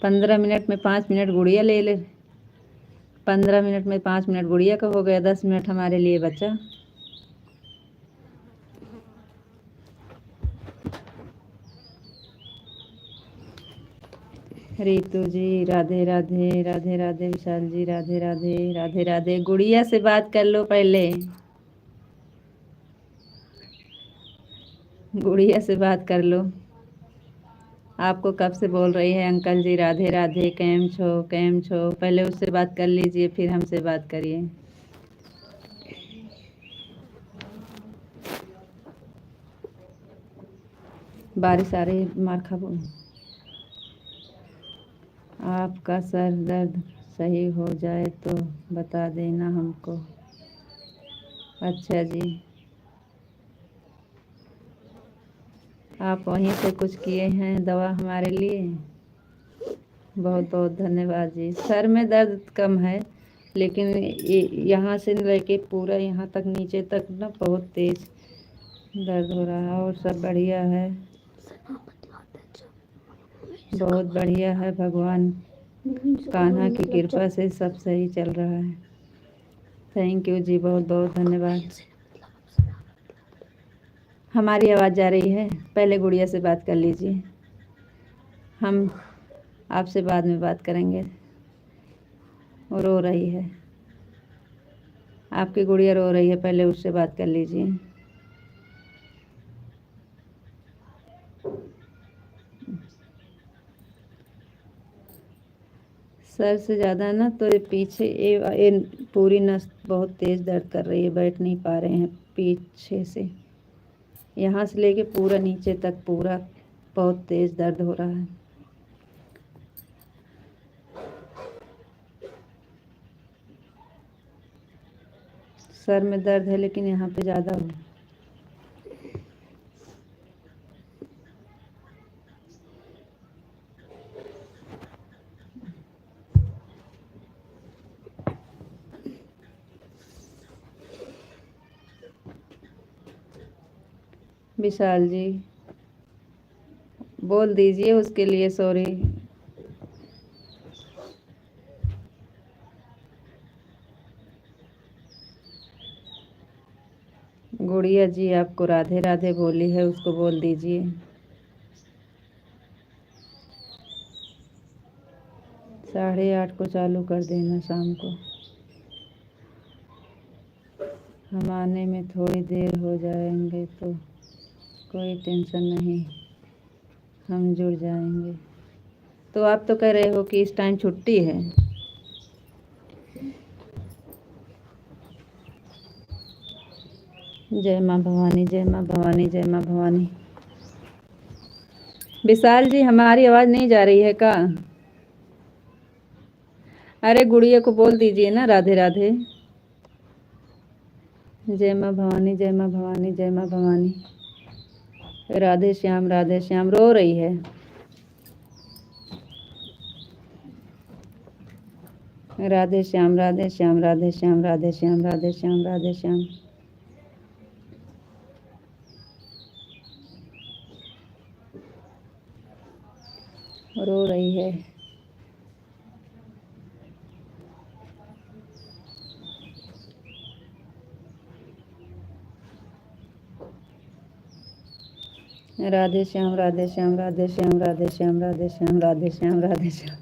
15 मिनट में 5 मिनट गुड़िया ले ले। 15 मिनट में 5 मिनट गुड़िया का हो गया, 10 मिनट हमारे लिए बचा। रितु जी राधे राधे, राधे राधे। विशाल जी राधे राधे, राधे राधे। गुड़िया से बात कर लो पहले, गुड़िया से बात कर लो। आपको कब से बोल रही है अंकल जी राधे राधे, कैम छो कैम छो। पहले उससे बात कर लीजिए, फिर हमसे बात करिए। बारिश आ रही है, मार खा बोल। आपका सर दर्द सही हो जाए तो बता देना हमको। अच्छा जी, आप वहीं से कुछ किए हैं दवा हमारे लिए? बहुत बहुत धन्यवाद जी। सर में दर्द कम है, लेकिन यहाँ से लेके पूरा यहाँ तक नीचे तक ना बहुत तेज दर्द हो रहा है। और सब बढ़िया है, बहुत बढ़िया है। भगवान कान्हा की कृपा से सब सही चल रहा है। थैंक यू जी, बहुत बहुत धन्यवाद। हमारी आवाज़ जा रही है? पहले गुड़िया से बात कर लीजिए, हम आपसे बाद में बात करेंगे। वो रो रही है, आपकी गुड़िया रो रही है, पहले उससे बात कर लीजिए। सर से ज़्यादा ना तो ये पीछे ये पूरी नस बहुत तेज़ दर्द कर रही है, बैठ नहीं पा रहे हैं। पीछे से यहाँ से लेके पूरा नीचे तक पूरा बहुत तेज़ दर्द हो रहा है। सर में दर्द है, लेकिन यहाँ पे ज़्यादा हो। विशाल जी बोल दीजिए उसके लिए सॉरी। गुड़िया जी आपको राधे राधे बोली है, उसको बोल दीजिए। साढ़े 8 को चालू कर देना शाम को। हम आने में थोड़ी देर हो जाएंगे तो कोई टेंशन नहीं, हम जुड़ जाएंगे। तो आप तो कह रहे हो कि इस टाइम छुट्टी है। जय माँ भवानी, जय माँ भवानी, जय माँ भवानी। विशाल जी हमारी आवाज़ नहीं जा रही है का? अरे गुड़िया को बोल दीजिए ना राधे राधे। जय माँ भवानी, जय माँ भवानी, जय माँ भवानी। राधे श्याम, राधे श्याम। रो रही है। राधे श्याम, राधे श्याम, राधे श्याम, राधे श्याम, राधे श्याम, राधे श्याम। रो रही है। राधे श्याम, राधे श्याम, राधे श्याम, राधे श्याम, राधे श्याम, राधे श्याम, राधे श्याम।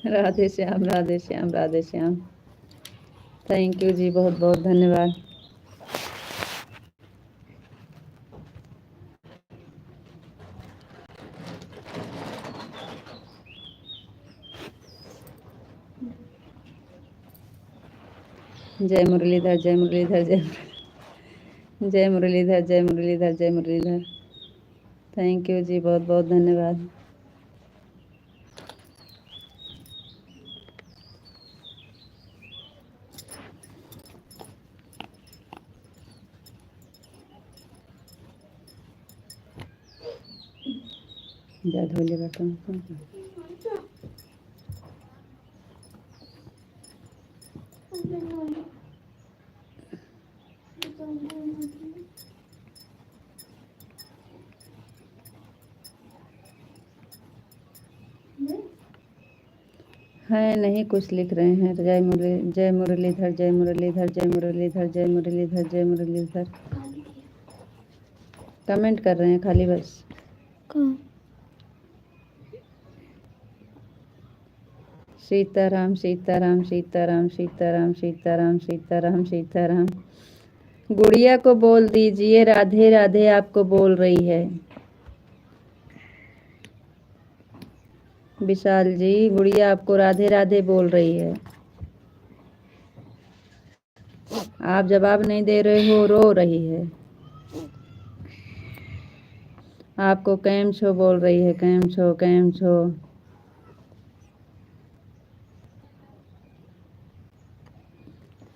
राधे श्याम, राधे श्याम, राधे श्याम। थैंक यू जी, बहुत बहुत धन्यवाद। जय मुरलीधर, जय मुरलीधर, जय मुरलीधर, जय मुरलीधर, जय मुरलीधर। थैंक यू जी, बहुत बहुत धन्यवाद। जा धोले बर्तन। है नहीं, कुछ लिख रहे हैं। जय मुरलीधर, जय मुरलीधर, जय मुरलीधर, जय मुरलीधर, जय मुरलीधर, जय मुरलीधर। कमेंट कर रहे हैं खाली बस। सीताराम, सीताराम, सीताराम, सीताराम, सीताराम, सीताराम, सीताराम। गुड़िया को बोल दीजिए राधे राधे आपको बोल रही है। विशाल जी, गुड़िया आपको राधे राधे बोल रही है। आप जवाब नहीं दे रहे हो, रो रही है। आपको कैम छो बोल रही है, कैम छो, कैम छो।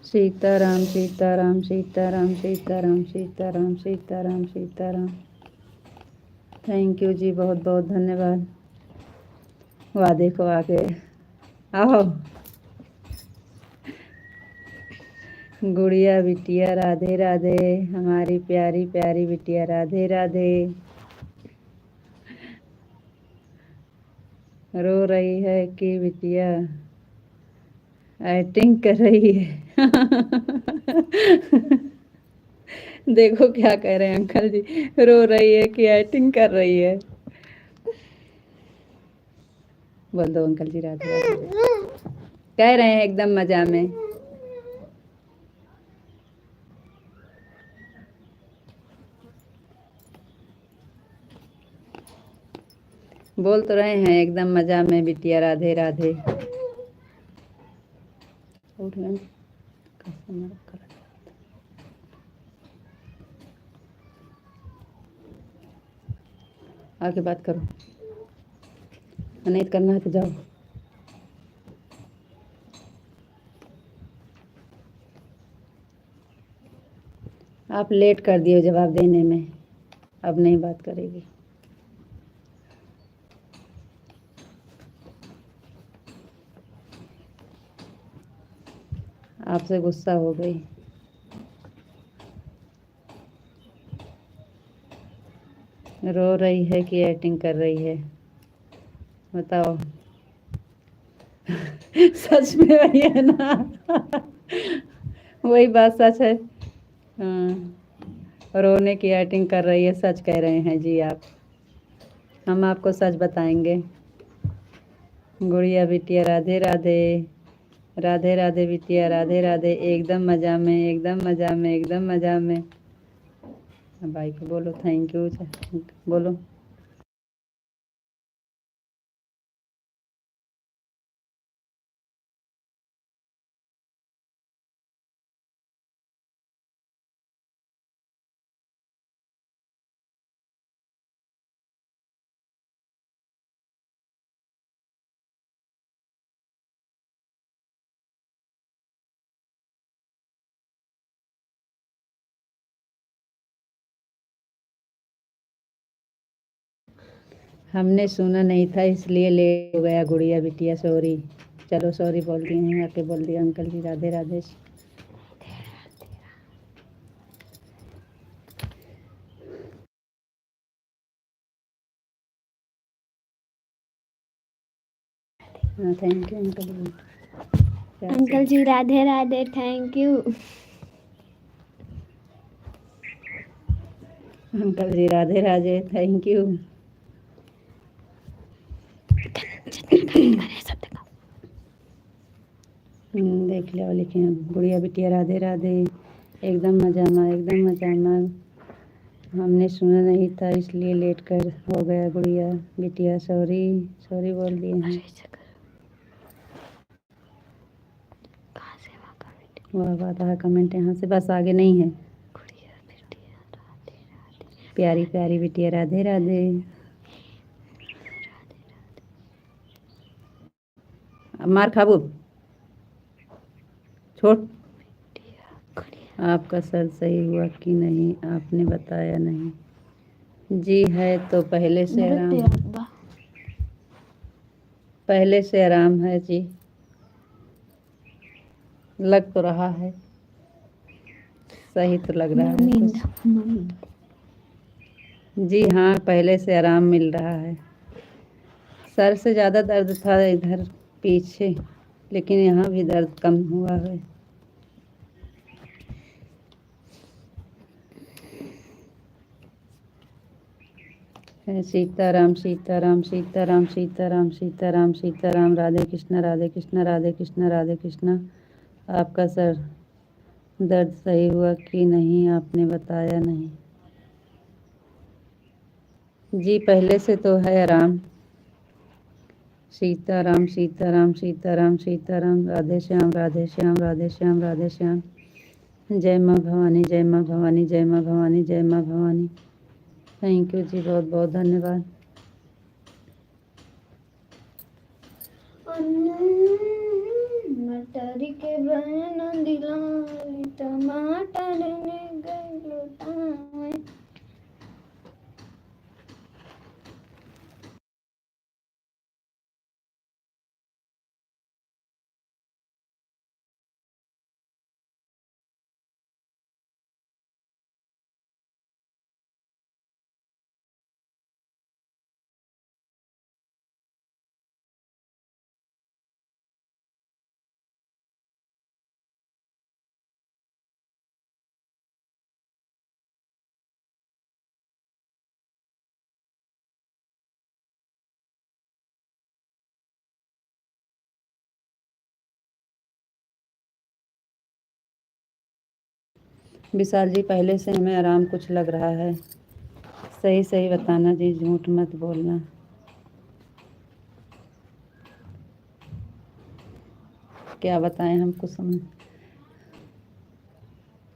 सीताराम, सीताराम, सीताराम, सीताराम, सीताराम, सीताराम, सीताराम। थैंक यू जी, बहुत बहुत धन्यवाद। वाह देखो आगे आओ। गुड़िया बिटिया राधे राधे, हमारी प्यारी प्यारी बिटिया राधे राधे। रो रही है कि बिटिया एक्टिंग कर रही है। देखो क्या कह रहे हैं अंकल जी, रो रही है कि एक्टिंग कर रही है। बोल दो अंकल जी राधे राधे। कह रहे हैं एकदम मजा में। बोल तो रहे हैं एकदम मजा में बिटिया राधे राधे। उठ गए। आके बात करो, नहीं करना है तो जाओ। आप लेट कर दिए जवाब देने में, अब नहीं बात करेगी। आपसे गुस्सा हो गई। रो रही है कि एक्टिंग कर रही है, बताओ। सच में वही है ना। वही बात सच है। हाँ, रोने की एक्टिंग कर रही है, सच कह रहे हैं जी आप। हम आपको सच बताएंगे। गुड़िया बिटिया राधे राधे, राधे राधे बिटिया राधे राधे। एकदम मजा में, एकदम मजा में, एकदम मजा में। भाई को बोलो थैंक यू, बोलो। हमने सुना नहीं था इसलिए ले हो गया गुड़िया बिटिया, सॉरी। चलो सॉरी बोल दिए हैं, आके बोल दिया अंकल जी राधे राधे। हाँ thank you uncle ji. Uncle ji Radhe Radhe, thank you. Uncle ji Radhe Radhe, thank you. देख लिया लिखे हैं गुड़िया बिटिया राधे राधे। एकदम मजामा एकदम मजामा। हमने सुना नहीं था इसलिए लेट कर हो गया गुड़िया बिटिया सॉरी सॉरी बोल दिए हैं। वाह बात है कमेंट यहाँ से बस आगे नहीं है। प्यारी प्यारी बिटिया राधे राधे। मार खाबू छोड़। आपका सर सही हुआ कि नहीं आपने बताया नहीं। जी है तो पहले से आराम है जी। लग तो रहा है सही तो लग रहा है कुछ। जी हाँ पहले से आराम मिल रहा है। सर से ज़्यादा दर्द था इधर पीछे लेकिन यहाँ भी दर्द कम हुआ है। सीताराम सीताराम सीताराम सीताराम सीताराम सीताराम राधे कृष्णा राधे कृष्णा राधे कृष्णा राधे कृष्णा। आपका सर दर्द सही हुआ कि नहीं आपने बताया नहीं। जी पहले से तो है आराम। सीताराम सीताराम सीताराम सीताराम राधे श्याम राधे श्याम राधे श्याम राधे श्याम। जय माँ भवानी जय माँ भवानी जय माँ भवानी जय माँ भवानी। थैंक यू जी बहुत बहुत धन्यवाद। मटर के बन दिलाई टमाटर ने गए लुटाए। विशाल जी पहले से हमें आराम कुछ लग रहा है। सही सही बताना जी झूठ मत बोलना। क्या बताएं हमको समझ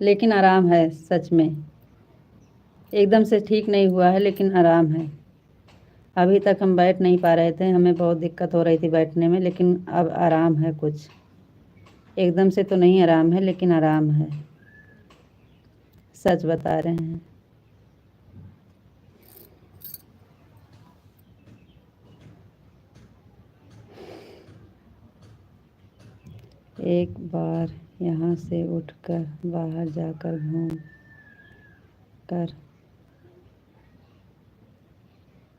लेकिन आराम है सच में। एकदम से ठीक नहीं हुआ है लेकिन आराम है। अभी तक हम बैठ नहीं पा रहे थे हमें बहुत दिक्कत हो रही थी बैठने में लेकिन अब आराम है कुछ। एकदम से तो नहीं आराम है लेकिन आराम है। सच बता रहे हैं। एक बार यहाँ से उठकर बाहर जाकर घूम कर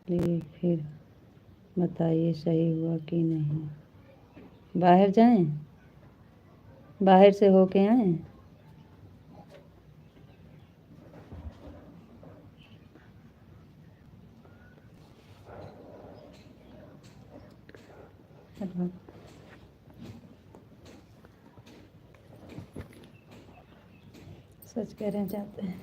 लिए फिर बताइए सही हुआ कि नहीं। बाहर जाएं बाहर से होके आएं। सच कह रहे हैं जाते हैं।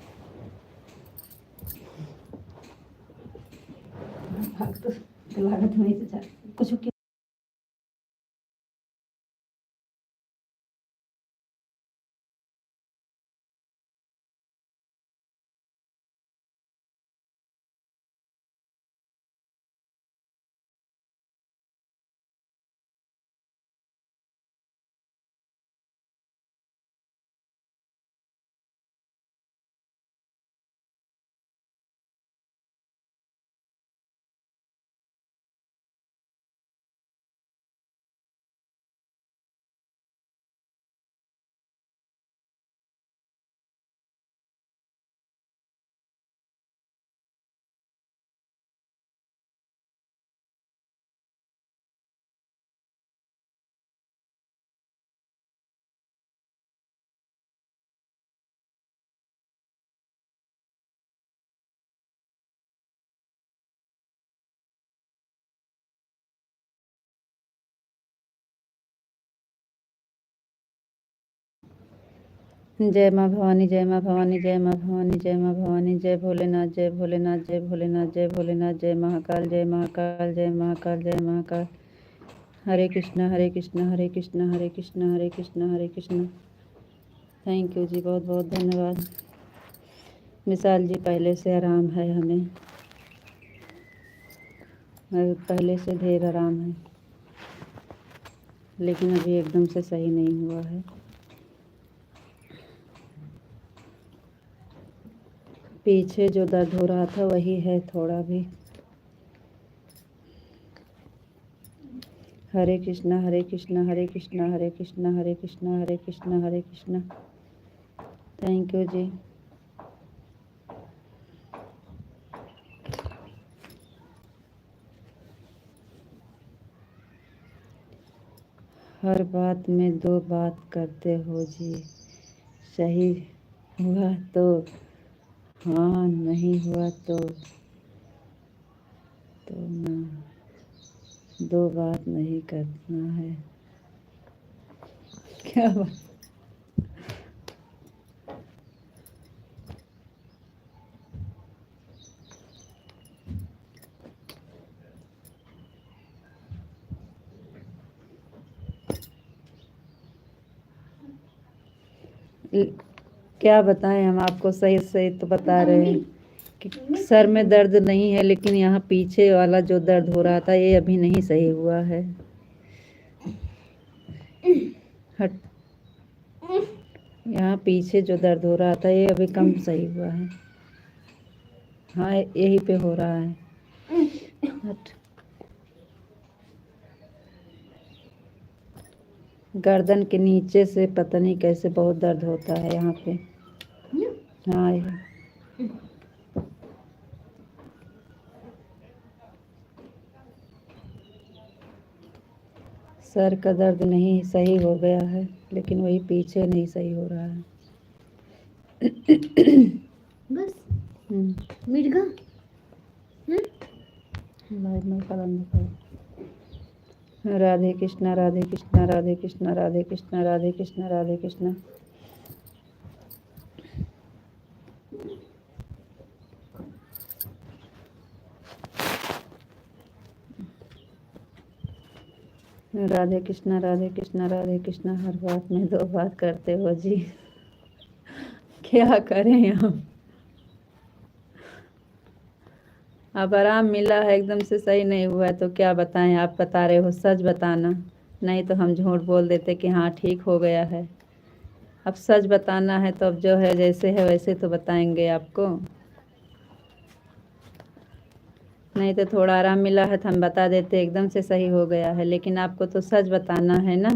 लागत नहीं से कुछ जय माँ भवानी, जय माँ भवानी, जय माँ भवानी, जय माँ भवानी, जय भोलेनाथ, जय भोलेनाथ, जय भोलेनाथ, जय भोलेनाथ, जय महाकाल, जय महाकाल, जय महाकाल, जय महाकाल। हरे कृष्णा, हरे कृष्णा, हरे कृष्णा, हरे कृष्णा, हरे कृष्णा, हरे कृष्णा। थैंक यू जी, बहुत बहुत धन्यवाद। विशाल जी, पहले से आराम है हमें, पहले से ढेर आराम है, लेकिन अभी एकदम से सही नहीं हुआ है। पीछे जो दर्द हो रहा था वही है थोड़ा भी। हरे कृष्णा, हरे कृष्णा, हरे कृष्णा, हरे कृष्णा, हरे कृष्णा, हरे कृष्णा, हरे कृष्णा। थैंक यू जी। हर बात में दो बात करते हो जी, सही हुआ तो हाँ, नहीं हुआ तो ना। दो बात नहीं करना है। क्या बात? क्या बताएं हम आपको, सही सही तो बता रहे हैं कि सर में दर्द नहीं है, लेकिन यहाँ पीछे वाला जो दर्द हो रहा था ये अभी नहीं सही हुआ है। हट, यहाँ पीछे जो दर्द हो रहा था ये अभी कम सही हुआ है। हाँ, यही पे हो रहा है। हट। गर्दन के नीचे से पता नहीं कैसे बहुत दर्द होता है यहाँ पे। हाँ, सर का दर्द नहीं सही हो गया है, लेकिन वही पीछे नहीं सही हो रहा है। बस मिट गया। राधे कृष्णा, राधे कृष्णा, राधे कृष्णा, राधे कृष्णा, राधे कृष्णा, राधे कृष्णा। राधे कृष्णा, राधे कृष्णा, राधे कृष्णा। हर बात में दो बात करते हो जी। क्या करें हम? अब आराम मिला है, एकदम से सही नहीं हुआ है तो क्या बताएं। आप बता रहे हो, सच बताना, नहीं तो हम झूठ बोल देते कि हाँ ठीक हो गया है। अब सच बताना है तो अब जो है जैसे है वैसे तो बताएंगे आपको, नहीं तो थोड़ा आराम मिला है तो हम बता देते एकदम से सही हो गया है, लेकिन आपको तो सच बताना है ना।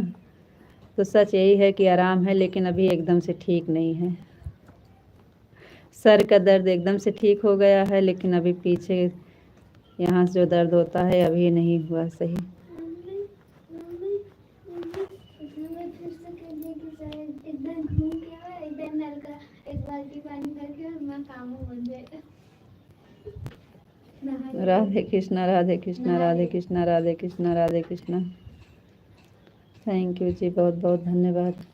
तो सच यही है कि आराम है, लेकिन अभी एकदम से ठीक नहीं है। सर का दर्द एकदम से ठीक हो गया है, लेकिन अभी पीछे यहाँ से जो दर्द होता है अभी नहीं हुआ सही। राधे कृष्णा, राधे कृष्णा, राधे कृष्णा, राधे कृष्णा, राधे कृष्णा। थैंक यू जी, बहुत बहुत धन्यवाद।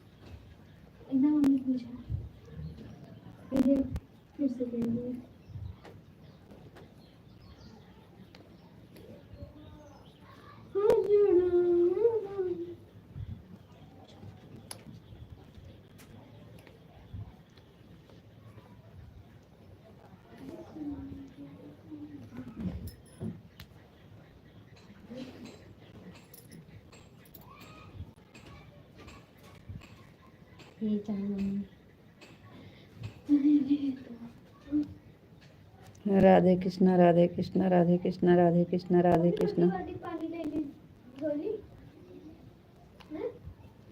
राधे कृष्णा, राधे कृष्णा, राधे कृष्णा, राधे कृष्णा, राधे कृष्णा।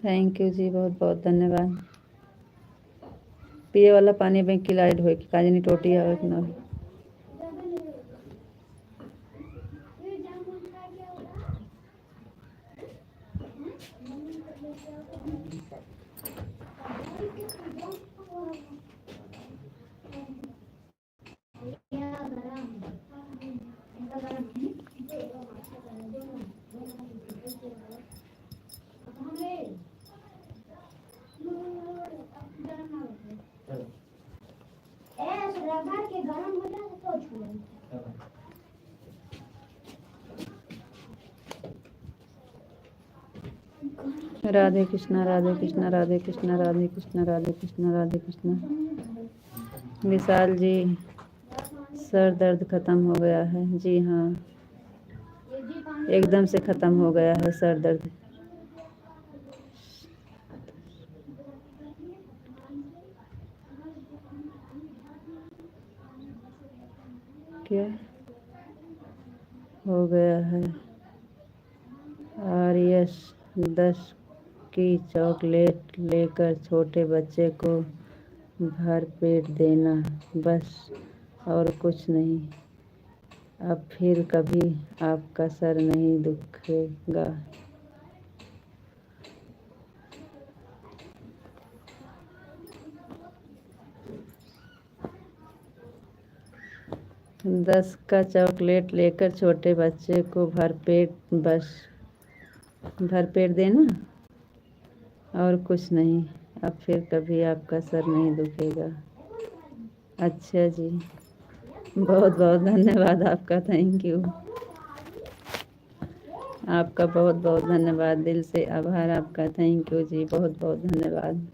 थैंक यू जी, बहुत बहुत धन्यवाद। पिए वाला पानी में की लाइट हो कि काजनी टोटी आवे कि ना। राधे कृष्णा राधे कृष्णा राधे कृष्णा राधे कृष्णा राधे कृष्णा राधे कृष्णा। विशाल जी, सर दर्द खत्म हो गया है। जी हाँ, एकदम से खत्म हो गया है सर दर्द। क्या हो गया है? आरएस 10 की चॉकलेट लेकर छोटे बच्चे को भर पेट देना, बस और कुछ नहीं। अब फिर कभी आपका सर नहीं दुखेगा। दस का चॉकलेट लेकर छोटे बच्चे को भर पेट देना और कुछ नहीं। अब फिर कभी आपका सर नहीं दुखेगा। अच्छा जी, बहुत बहुत धन्यवाद आपका। थैंक यू, आपका बहुत बहुत धन्यवाद। दिल से आभार आपका। थैंक यू जी, बहुत बहुत धन्यवाद।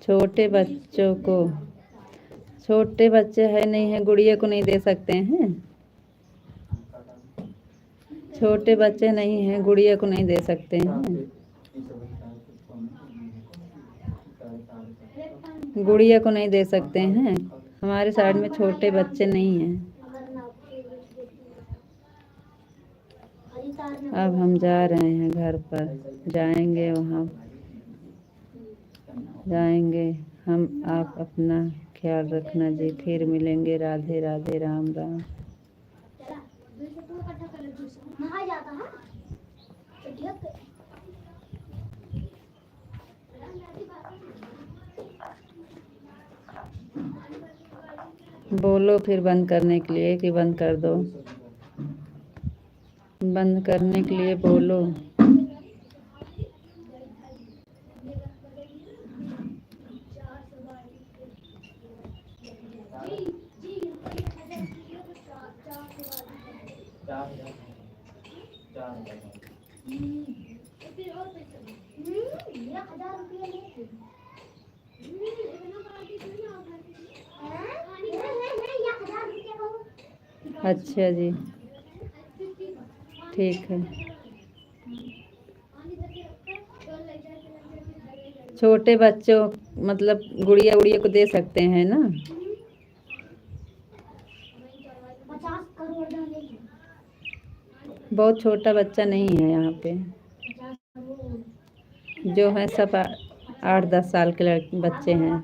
छोटे बच्चों को, छोटे बच्चे है नहीं है, गुड़िया को नहीं दे सकते हैं। छोटे बच्चे नहीं हैं, गुड़िया को नहीं दे सकते हैं। गुड़िया को नहीं दे सकते हैं। हमारे साइड में छोटे बच्चे नहीं हैं। अब हम जा रहे हैं घर पर, जाएंगे वहाँ जाएंगे हम। आप अपना ख्याल रखना जी, फिर मिलेंगे। राधे राधे, राम राम। बोलो फिर बंद करने के लिए कि बंद कर दो। बंद करने के लिए बोलो। अच्छा जी, ठीक है। छोटे बच्चों मतलब गुड़िया उड़िया को दे सकते हैं ना। बहुत छोटा बच्चा नहीं है यहाँ पे, जो है सब 8-10 साल के बच्चे हैं।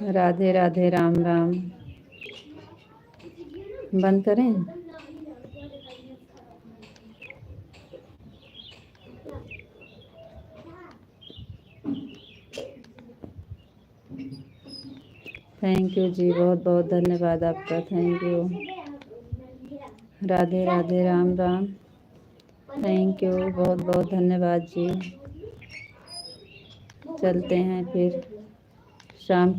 राधे राधे, राम राम। बंद करें? थैंक यू जी, बहुत बहुत धन्यवाद आपका। Thank you. Radhe Radhe, Ram Ram. Thank you, बहुत बहुत धन्यवाद जी। चलते हैं फिर शाम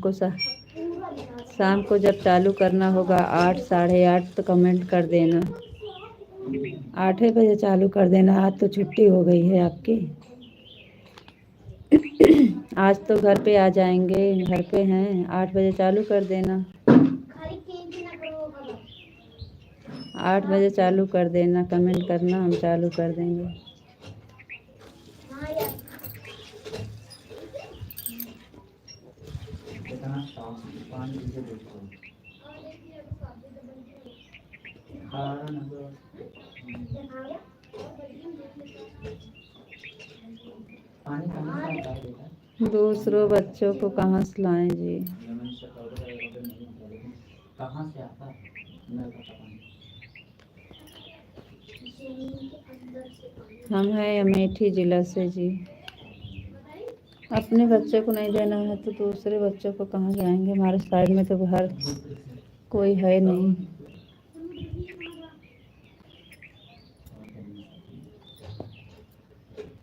को जब चालू करना होगा 8 साढ़े 8 तो कमेंट कर देना। 8 ही बजे चालू कर देना। आज तो छुट्टी हो गई है आपकी। आज तो घर पे आ जाएंगे, घर पे हैं। 8 बजे चालू कर देना। 8 बजे चालू कर देना, कमेंट करना, हम चालू कर देंगे। दूसरों बच्चों को कहाँ से लाएं जी। हम हैं अमेठी जिला से जी। अपने बच्चे को नहीं देना है तो दूसरे बच्चों को कहाँ जाएंगे। हमारे साइड में तो हर कोई है नहीं।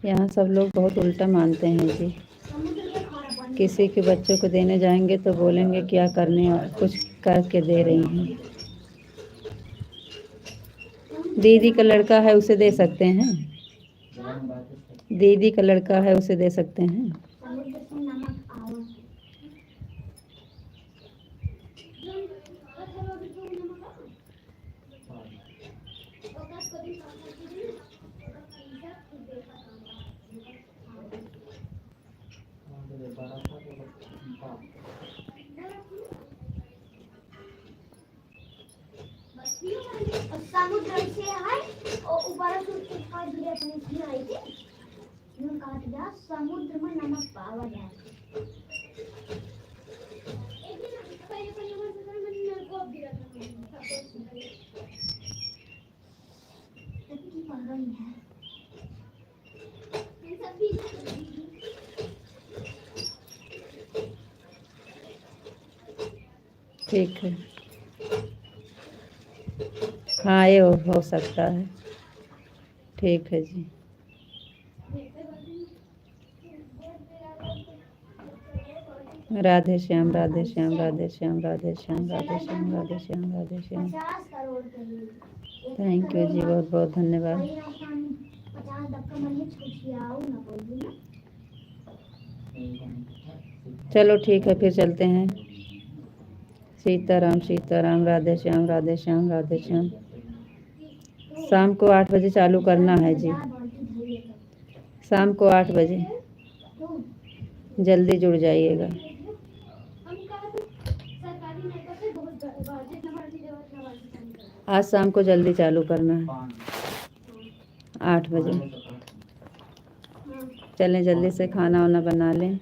यहाँ सब लोग बहुत उल्टा मानते हैं जी। किसी के बच्चों को देने जाएंगे तो बोलेंगे क्या करने, कुछ करके दे रही हैं। दीदी का लड़का है उसे दे सकते हैं। दीदी का लड़का है उसे दे सकते हैं। समुद्र से है और ऊपर से उसके धीरे अपने की आई थी यूं काट दिया। समुद्र में नमक पावा जाए। एक दिन पहले मैंने को दिया था की पागल है ये सब भी। ठीक है, हाँ ये हो सकता है। ठीक है जी। राधे श्याम, राधे श्याम, राधे श्याम, राधे श्याम, राधे श्याम, राधे श्याम, राधे श्याम। थैंक यू जी, बहुत बहुत धन्यवाद। चलो ठीक है, फिर चलते हैं। सीताराम सीताराम, राधे श्याम, राधे श्याम, राधे श्याम। शाम को 8 बजे चालू करना है जी। शाम को 8 बजे जल्दी जुड़ जाइएगा। आज शाम को जल्दी चालू करना है 8 बजे। चलें जल्दी से खाना वाना बना लें।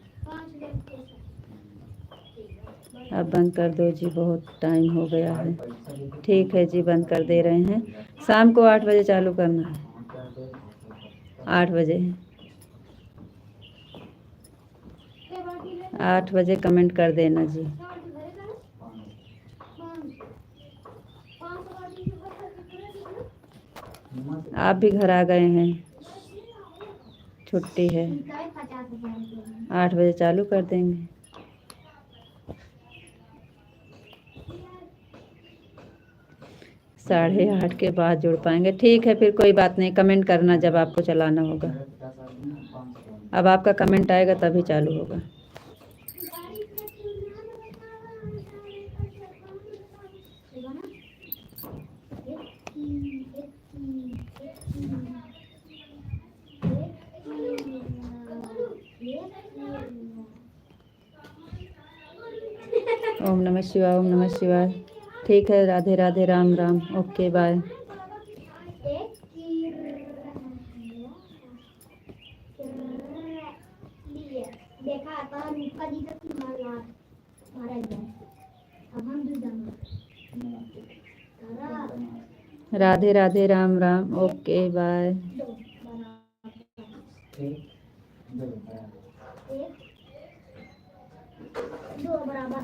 अब बंद कर दो जी, बहुत टाइम हो गया है। ठीक है जी, बंद कर दे रहे हैं। शाम को 8 बजे चालू करना है। 8 बजे 8 बजे कमेंट कर देना जी। आप भी घर आ गए हैं, छुट्टी है। 8 बजे चालू कर देंगे। साढ़े 8 के बाद जुड़ पाएंगे। ठीक है, फिर कोई बात नहीं, कमेंट करना जब आपको चलाना होगा। अब आपका कमेंट आएगा तभी चालू होगा। ओम नमः शिवाय, ओम नमः शिवाय। ठीक है, Radhe Radhe, Ram Ram, okay bye. Radhe Radhe, Ram Ram, okay bye. दो बराबर